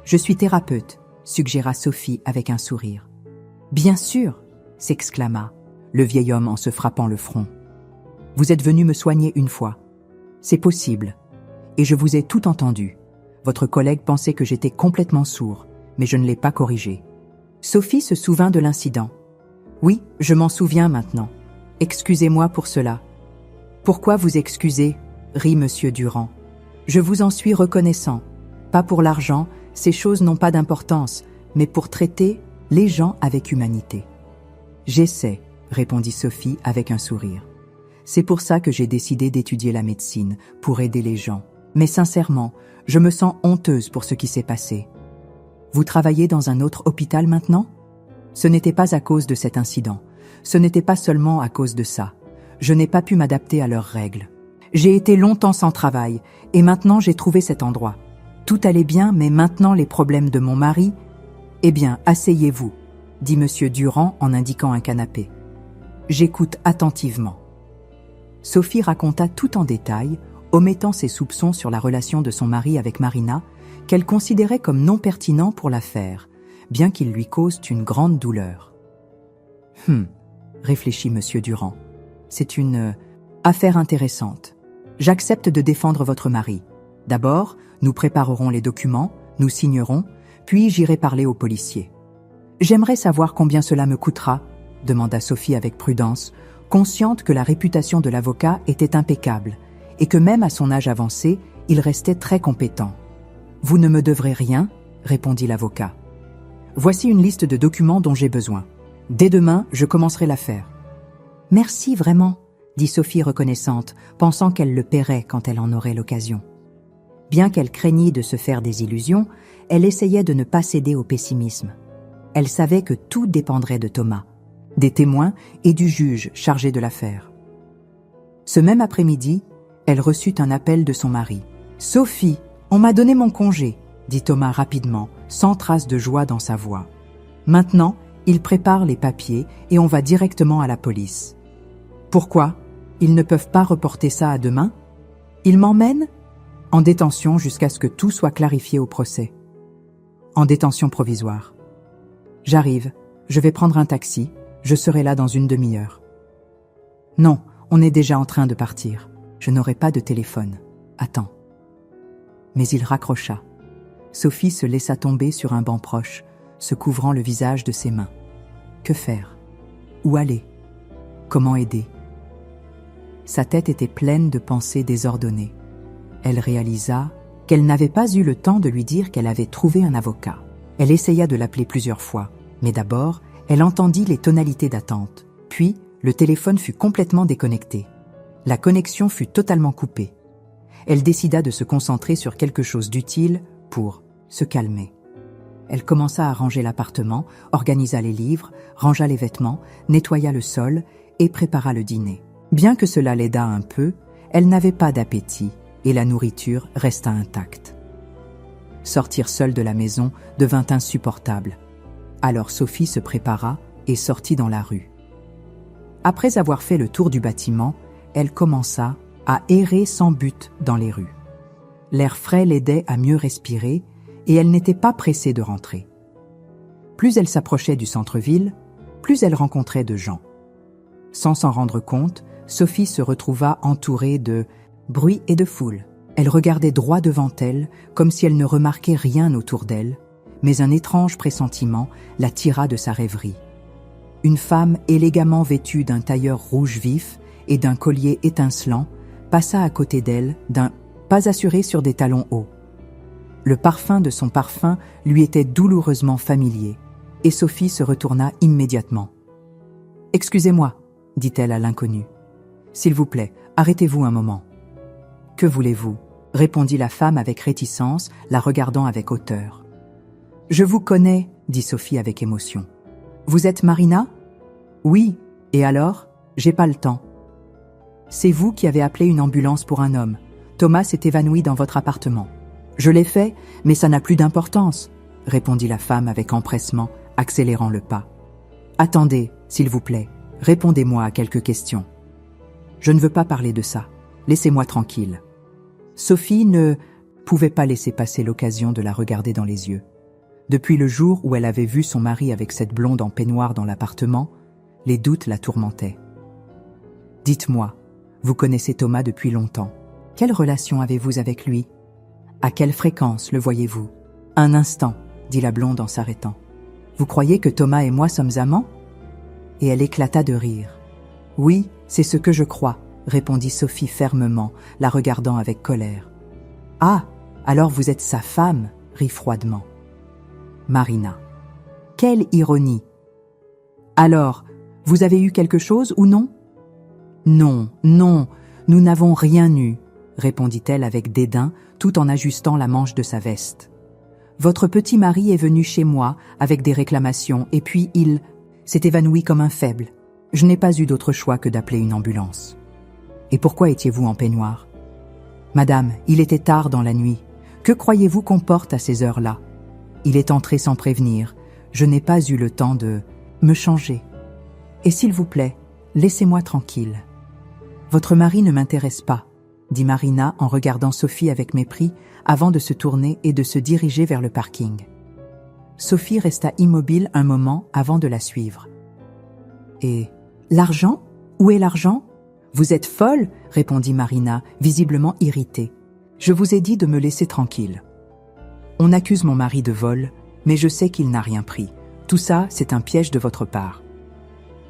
[SPEAKER 1] Je suis thérapeute, » suggéra Sophie avec un sourire. « Bien sûr !» s'exclama le vieil homme en se frappant le front. « Vous êtes venu me soigner une fois. C'est possible. Et je vous ai tout entendu. Votre collègue pensait que j'étais complètement sourd, mais je ne l'ai pas corrigé. » Sophie se souvint de l'incident. « Oui, je m'en souviens maintenant. Excusez-moi pour cela. »« Pourquoi vous excuser ?» rit Monsieur Durand. « Je vous en suis reconnaissant. Pas pour l'argent, ces choses n'ont pas d'importance, mais pour traiter les gens avec humanité. »« J'essaie, » répondit Sophie avec un sourire. « C'est pour ça que j'ai décidé d'étudier la médecine, pour aider les gens. Mais sincèrement, je me sens honteuse pour ce qui s'est passé. Vous travaillez dans un autre hôpital maintenant ? Ce n'était pas à cause de cet incident. Ce n'était pas seulement à cause de ça. Je n'ai pas pu m'adapter à leurs règles. J'ai été longtemps sans travail, et maintenant j'ai trouvé cet endroit. Tout allait bien, mais maintenant les problèmes de mon mari... Eh bien, asseyez-vous, dit Monsieur Durand en indiquant un canapé. J'écoute attentivement. Sophie raconta tout en détail, omettant ses soupçons sur la relation de son mari avec Marina, qu'elle considérait comme non pertinent pour l'affaire, bien qu'il lui cause une grande douleur. Réfléchit Monsieur Durand. C'est une affaire intéressante. J'accepte de défendre votre mari. D'abord, nous préparerons les documents, nous signerons, puis j'irai parler aux policiers. J'aimerais savoir combien cela me coûtera, demanda Sophie avec prudence, consciente que la réputation de l'avocat était impeccable et que même à son âge avancé, il restait très compétent. Vous ne me devrez rien, répondit l'avocat. Voici une liste de documents dont j'ai besoin. Dès demain, je commencerai l'affaire. Merci vraiment, dit Sophie reconnaissante, pensant qu'elle le paierait quand elle en aurait l'occasion. Bien qu'elle craignît de se faire des illusions, elle essayait de ne pas céder au pessimisme. Elle savait que tout dépendrait de Thomas, des témoins et du juge chargé de l'affaire. Ce même après-midi, elle reçut un appel de son mari. « Sophie, on m'a donné mon congé », dit Thomas rapidement, sans trace de joie dans sa voix. « Maintenant, il prépare les papiers et on va directement à la police. »« Pourquoi ? Ils ne peuvent pas reporter ça à demain ? Ils m'emmènent ? » ?»« En détention jusqu'à ce que tout soit clarifié au procès. »« En détention provisoire. »« J'arrive, je vais prendre un taxi, je serai là dans une demi-heure. »« Non, on est déjà en train de partir. Je n'aurai pas de téléphone. Attends. » Mais il raccrocha. Sophie se laissa tomber sur un banc proche, se couvrant le visage de ses mains. Que faire ? Où aller ? Comment aider ? Sa tête était pleine de pensées désordonnées. Elle réalisa qu'elle n'avait pas eu le temps de lui dire qu'elle avait trouvé un avocat. Elle essaya de l'appeler plusieurs fois, mais d'abord, elle entendit les tonalités d'attente. Puis, le téléphone fut complètement déconnecté. La connexion fut totalement coupée. Elle décida de se concentrer sur quelque chose d'utile pour se calmer. Elle commença à ranger l'appartement, organisa les livres, rangea les vêtements, nettoya le sol et prépara le dîner. Bien que cela l'aidât un peu, elle n'avait pas d'appétit et la nourriture resta intacte. Sortir seule de la maison devint insupportable. Alors Sophie se prépara et sortit dans la rue. Après avoir fait le tour du bâtiment, elle commença à errer sans but dans les rues. L'air frais l'aidait à mieux respirer et elle n'était pas pressée de rentrer. Plus elle s'approchait du centre-ville, plus elle rencontrait de gens. Sans s'en rendre compte, Sophie se retrouva entourée de bruit et de foule. Elle regardait droit devant elle, comme si elle ne remarquait rien autour d'elle, mais un étrange pressentiment la tira de sa rêverie. Une femme élégamment vêtue d'un tailleur rouge vif et d'un collier étincelant passa à côté d'elle, d'un pas assuré sur des talons hauts. Le parfum de son parfum lui était douloureusement familier, et Sophie se retourna immédiatement. « Excusez-moi, » dit-elle à l'inconnu. « S'il vous plaît, arrêtez-vous un moment. »« Que voulez-vous » répondit la femme avec réticence, la regardant avec hauteur. « Je vous connais, » dit Sophie avec émotion. « Vous êtes Marina ?»« Oui, et alors ? J'ai pas le temps. »« C'est vous qui avez appelé une ambulance pour un homme. Thomas s'est évanoui dans votre appartement. »« Je l'ai fait, mais ça n'a plus d'importance, » répondit la femme avec empressement, accélérant le pas. « Attendez, s'il vous plaît, répondez-moi à quelques questions. »« Je ne veux pas parler de ça. Laissez-moi tranquille. » Sophie ne pouvait pas laisser passer l'occasion de la regarder dans les yeux. Depuis le jour où elle avait vu son mari avec cette blonde en peignoir dans l'appartement, les doutes la tourmentaient. « Dites-moi, vous connaissez Thomas depuis longtemps. Quelle relation avez-vous avec lui ? À quelle fréquence le voyez-vous ? » « Un instant, » dit la blonde en s'arrêtant. « Vous croyez que Thomas et moi sommes amants ?» Et elle éclata de rire. « Oui, c'est ce que je crois, » répondit Sophie fermement, la regardant avec colère. « Ah, alors vous êtes sa femme » rit froidement. Marina. « Quelle ironie !»« Alors, vous avez eu quelque chose ou non ?»« Non, non, nous n'avons rien eu » répondit-elle avec dédain, tout en ajustant la manche de sa veste. « Votre petit mari est venu chez moi avec des réclamations et puis il s'est évanoui comme un faible. Je n'ai pas eu d'autre choix que d'appeler une ambulance. » « Et pourquoi étiez-vous en peignoir ?»« Madame, il était tard dans la nuit. Que croyez-vous qu'on porte à ces heures-là ? Il est entré sans prévenir. Je n'ai pas eu le temps de me changer. Et s'il vous plaît, laissez-moi tranquille. »« Votre mari ne m'intéresse pas, » dit Marina en regardant Sophie avec mépris avant de se tourner et de se diriger vers le parking. Sophie resta immobile un moment avant de la suivre. « Et l'argent ? Où est l'argent ? » « Vous êtes folle ?» répondit Marina, visiblement irritée. « Je vous ai dit de me laisser tranquille. On accuse mon mari de vol, mais je sais qu'il n'a rien pris. Tout ça, c'est un piège de votre part.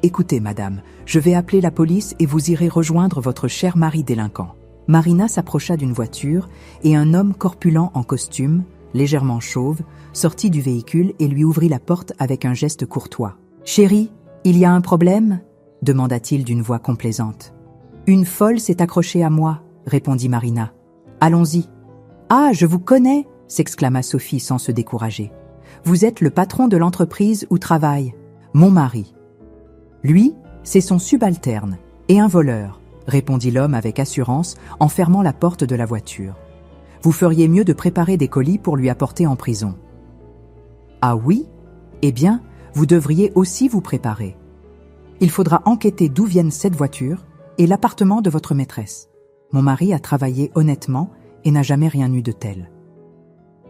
[SPEAKER 1] Écoutez, madame, je vais appeler la police et vous irez rejoindre votre cher mari délinquant. » Marina s'approcha d'une voiture et un homme corpulent en costume, légèrement chauve, sortit du véhicule et lui ouvrit la porte avec un geste courtois. « Chérie, il y a un problème ?» demanda-t-il d'une voix complaisante. « Une folle s'est accrochée à moi, » répondit Marina. « Allons-y. »« Ah, je vous connais !» s'exclama Sophie sans se décourager. « Vous êtes le patron de l'entreprise où travaille mon mari. »« Lui, c'est son subalterne et un voleur, » répondit l'homme avec assurance en fermant la porte de la voiture. « Vous feriez mieux de préparer des colis pour lui apporter en prison. »« Ah oui ? Eh bien, vous devriez aussi vous préparer. Il faudra enquêter d'où viennent cette voiture et l'appartement de votre maîtresse. Mon mari a travaillé honnêtement et n'a jamais rien eu de tel. »«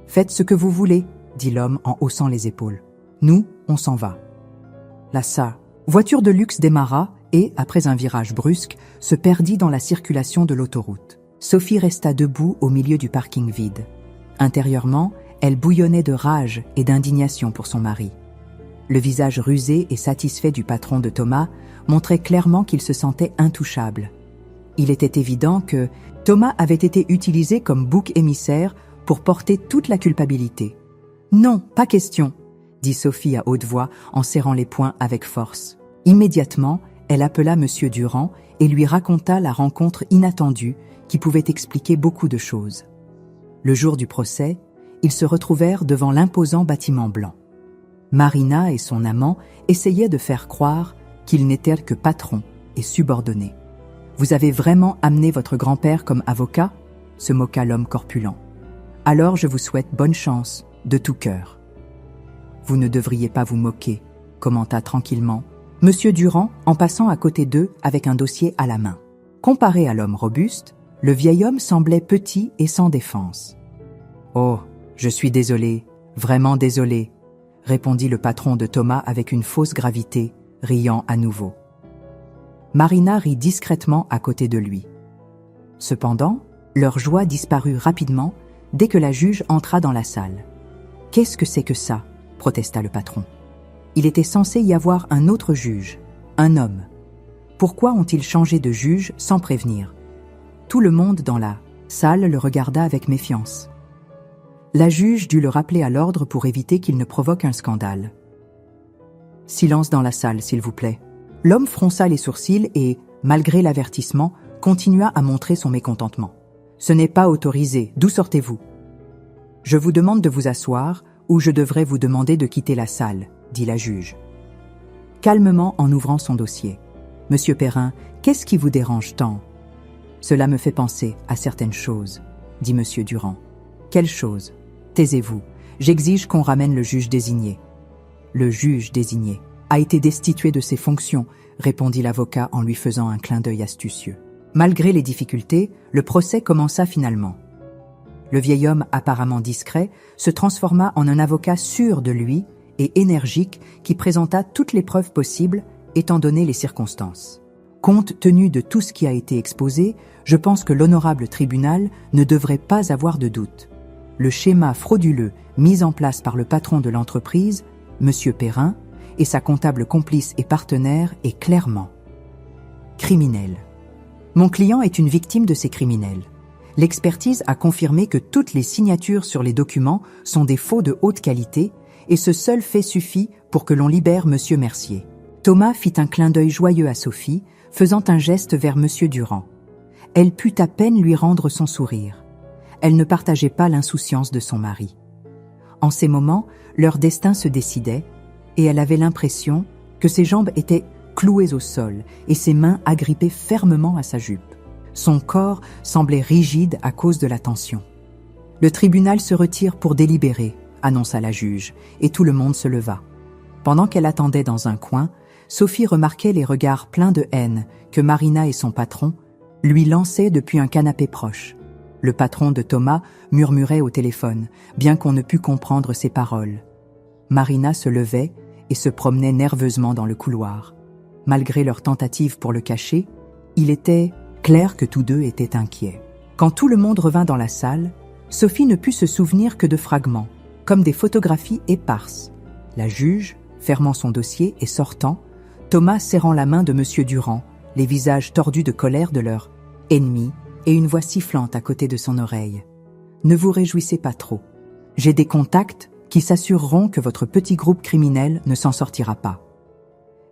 [SPEAKER 1] Faites ce que vous voulez, » dit l'homme en haussant les épaules. « Nous, on s'en va. » La voiture de luxe démarra et, après un virage brusque, se perdit dans la circulation de l'autoroute. Sophie resta debout au milieu du parking vide. Intérieurement, elle bouillonnait de rage et d'indignation pour son mari. Le visage rusé et satisfait du patron de Thomas montrait clairement qu'il se sentait intouchable. Il était évident que Thomas avait été utilisé comme bouc émissaire pour porter toute la culpabilité. « Non, pas question !» dit Sophie à haute voix en serrant les poings avec force. Immédiatement, elle appela M. Durand et lui raconta la rencontre inattendue qui pouvait expliquer beaucoup de choses. Le jour du procès, ils se retrouvèrent devant l'imposant bâtiment blanc. Marina et son amant essayaient de faire croire qu'ils n'étaient que patrons et subordonnés. « Vous avez vraiment amené votre grand-père comme avocat ?» se moqua l'homme corpulent. « Alors je vous souhaite bonne chance, de tout cœur. »« Vous ne devriez pas vous moquer, » commenta tranquillement. « Monsieur Durand en passant à côté d'eux avec un dossier à la main. Comparé à l'homme robuste, le vieil homme semblait petit et sans défense. « Oh, je suis désolé, vraiment désolé », répondit le patron de Thomas avec une fausse gravité, riant à nouveau. Marina rit discrètement à côté de lui. Cependant, leur joie disparut rapidement dès que la juge entra dans la salle. « Qu'est-ce que c'est que ça ?» protesta le patron. Il était censé y avoir un autre juge, un homme. Pourquoi ont-ils changé de juge sans prévenir? Tout le monde dans la salle le regarda avec méfiance. La juge dut le rappeler à l'ordre pour éviter qu'il ne provoque un scandale. « Silence dans la salle, s'il vous plaît. » L'homme fronça les sourcils et, malgré l'avertissement, continua à montrer son mécontentement. « Ce n'est pas autorisé. D'où sortez-vous ?»« Je vous demande de vous asseoir ou je devrais vous demander de quitter la salle, » dit la juge. Calmement en ouvrant son dossier. « Monsieur Perrin, qu'est-ce qui vous dérange tant ?»« Cela me fait penser à certaines choses, » dit Monsieur Durand. « Quelles choses ? Taisez-vous. J'exige qu'on ramène le juge désigné. »« Le juge désigné a été destitué de ses fonctions, » répondit l'avocat en lui faisant un clin d'œil astucieux. Malgré les difficultés, le procès commença finalement. Le vieil homme apparemment discret se transforma en un avocat sûr de lui et énergique qui présenta toutes les preuves possibles étant donné les circonstances. Compte tenu de tout ce qui a été exposé, je pense que l'honorable tribunal ne devrait pas avoir de doute. Le schéma frauduleux mis en place par le patron de l'entreprise, M. Perrin, et sa comptable complice et partenaire est clairement criminel. Mon client est une victime de ces criminels. L'expertise a confirmé que toutes les signatures sur les documents sont des faux de haute qualité et ce seul fait suffit pour que l'on libère M. Mercier. Thomas fit un clin d'œil joyeux à Sophie, faisant un geste vers M. Durand. Elle put à peine lui rendre son sourire. Elle ne partageait pas l'insouciance de son mari. En ces moments, leur destin se décidait et elle avait l'impression que ses jambes étaient clouées au sol et ses mains agrippées fermement à sa jupe. Son corps semblait rigide à cause de la tension. « Le tribunal se retire pour délibérer », annonça la juge, et tout le monde se leva. Pendant qu'elle attendait dans un coin, Sophie remarquait les regards pleins de haine que Marina et son patron lui lançaient depuis un canapé proche. Le patron de Thomas murmurait au téléphone, bien qu'on ne pût comprendre ses paroles. Marina se levait et se promenait nerveusement dans le couloir. Malgré leur tentative pour le cacher, il était clair que tous deux étaient inquiets. Quand tout le monde revint dans la salle, Sophie ne put se souvenir que de fragments, comme des photographies éparses. La juge, fermant son dossier et sortant, Thomas serrant la main de M. Durand, les visages tordus de colère de leur ennemi et une voix sifflante à côté de son oreille. « Ne vous réjouissez pas trop. J'ai des contacts qui s'assureront que votre petit groupe criminel ne s'en sortira pas.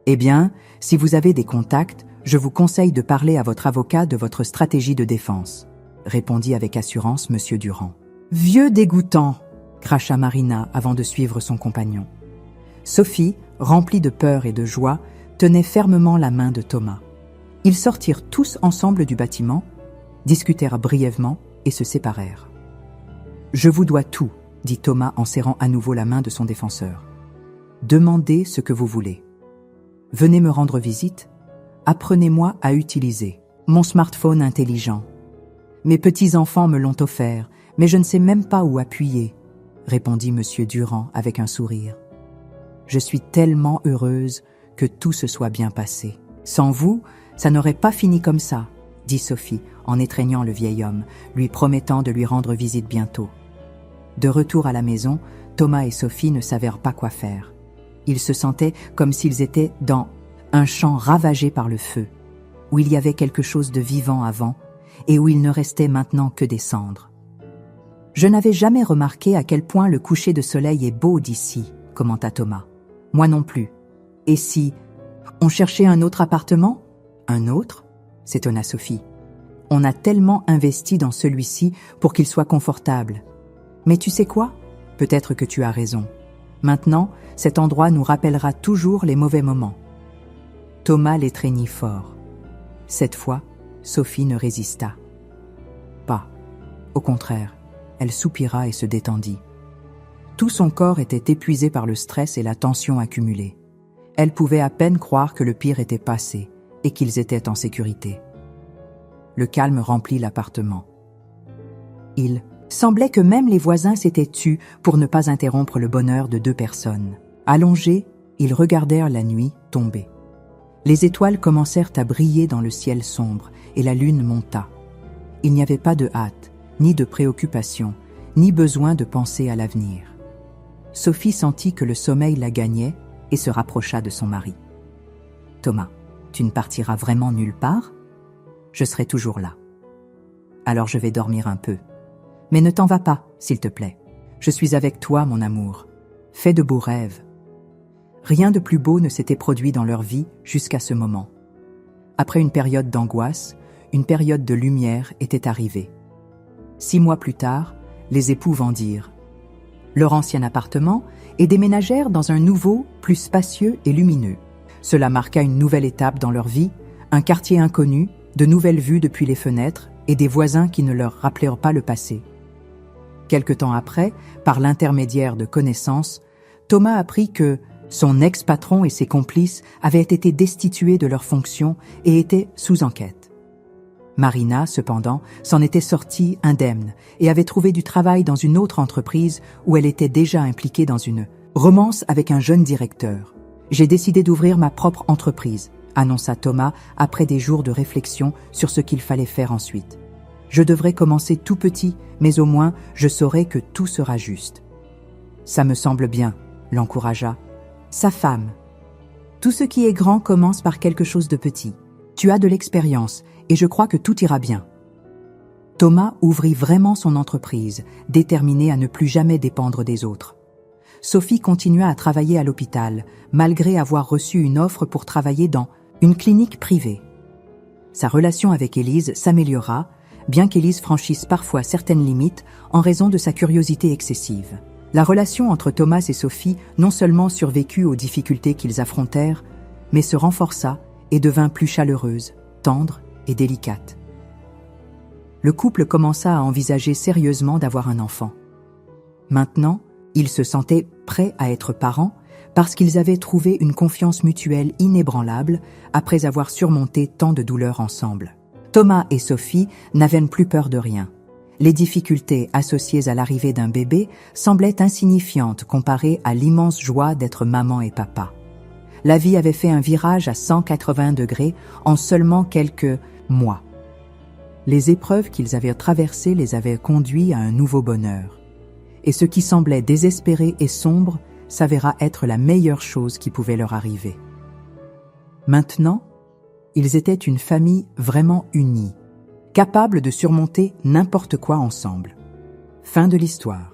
[SPEAKER 1] Eh bien, si vous avez des contacts, je vous conseille de parler à votre avocat de votre stratégie de défense, » répondit avec assurance M. Durand. « Vieux dégoûtant !» cracha Marina avant de suivre son compagnon. Sophie, remplie de peur et de joie, tenait fermement la main de Thomas. Ils sortirent tous ensemble du bâtiment, discutèrent brièvement et se séparèrent. « Je vous dois tout, » dit Thomas en serrant à nouveau la main de son défenseur. « Demandez ce que vous voulez. Venez me rendre visite. Apprenez-moi à utiliser mon smartphone intelligent. Mes petits-enfants me l'ont offert, mais je ne sais même pas où appuyer, » répondit M. Durand avec un sourire. « Je suis tellement heureuse que tout se soit bien passé. Sans vous, ça n'aurait pas fini comme ça, » dit Sophie en étreignant le vieil homme, lui promettant de lui rendre visite bientôt. De retour à la maison, Thomas et Sophie ne savèrent pas quoi faire. Ils se sentaient comme s'ils étaient dans un champ ravagé par le feu, où il y avait quelque chose de vivant avant et où il ne restait maintenant que des cendres. « Je n'avais jamais remarqué à quel point le coucher de soleil est beau d'ici, » commenta Thomas. « Moi non plus. Et si on cherchait un autre appartement ?»« Un autre ?» s'étonna Sophie. « On a tellement investi dans celui-ci pour qu'il soit confortable. Mais tu sais quoi ? Peut-être que tu as raison. Maintenant, cet endroit nous rappellera toujours les mauvais moments. » Thomas l'étreignit fort. Cette fois, Sophie ne résista pas. Au contraire, elle soupira et se détendit. Tout son corps était épuisé par le stress et la tension accumulée. Elle pouvait à peine croire que le pire était passé et qu'ils étaient en sécurité. Le calme remplit l'appartement. Il semblait que même les voisins s'étaient tus pour ne pas interrompre le bonheur de deux personnes. Allongés, ils regardèrent la nuit tomber. Les étoiles commencèrent à briller dans le ciel sombre et la lune monta. Il n'y avait pas de hâte, ni de préoccupation, ni besoin de penser à l'avenir. Sophie sentit que le sommeil la gagnait et se rapprocha de son mari. « Thomas, tu ne partiras vraiment nulle part ? Je serai toujours là. Alors je vais dormir un peu. Mais ne t'en vas pas, s'il te plaît. Je suis avec toi, mon amour. Fais de beaux rêves. » Rien de plus beau ne s'était produit dans leur vie jusqu'à ce moment. Après une période d'angoisse, une période de lumière était arrivée. 6 mois plus tard, les époux vendirent leur ancien appartement et déménagèrent dans un nouveau, plus spacieux et lumineux. Cela marqua une nouvelle étape dans leur vie, un quartier inconnu, de nouvelles vues depuis les fenêtres et des voisins qui ne leur rappelèrent pas le passé. Quelque temps après, par l'intermédiaire de connaissances, Thomas apprit que son ex-patron et ses complices avaient été destitués de leurs fonctions et étaient sous enquête. Marina, cependant, s'en était sortie indemne et avait trouvé du travail dans une autre entreprise où elle était déjà impliquée dans une romance avec un jeune directeur. « J'ai décidé d'ouvrir ma propre entreprise », annonça Thomas après des jours de réflexion sur ce qu'il fallait faire ensuite. « Je devrais commencer tout petit, mais au moins je saurai que tout sera juste. »« Ça me semble bien », l'encouragea sa femme. « Tout ce qui est grand commence par quelque chose de petit. Tu as de l'expérience et je crois que tout ira bien. » Thomas ouvrit vraiment son entreprise, déterminé à ne plus jamais dépendre des autres. Sophie continua à travailler à l'hôpital, malgré avoir reçu une offre pour travailler dans une clinique privée. Sa relation avec Élise s'améliora, bien qu'Élise franchisse parfois certaines limites en raison de sa curiosité excessive. La relation entre Thomas et Sophie non seulement survécut aux difficultés qu'ils affrontèrent, mais se renforça et devint plus chaleureuse, tendre et délicate. Le couple commença à envisager sérieusement d'avoir un enfant. Maintenant, ils se sentaient prêts à être parents parce qu'ils avaient trouvé une confiance mutuelle inébranlable après avoir surmonté tant de douleurs ensemble. Thomas et Sophie n'avaient plus peur de rien. Les difficultés associées à l'arrivée d'un bébé semblaient insignifiantes comparées à l'immense joie d'être maman et papa. La vie avait fait un virage à 180 degrés en seulement quelques mois. Les épreuves qu'ils avaient traversées les avaient conduits à un nouveau bonheur. Et ce qui semblait désespéré et sombre s'avéra être la meilleure chose qui pouvait leur arriver. Maintenant, ils étaient une famille vraiment unie, capable de surmonter n'importe quoi ensemble. Fin de l'histoire.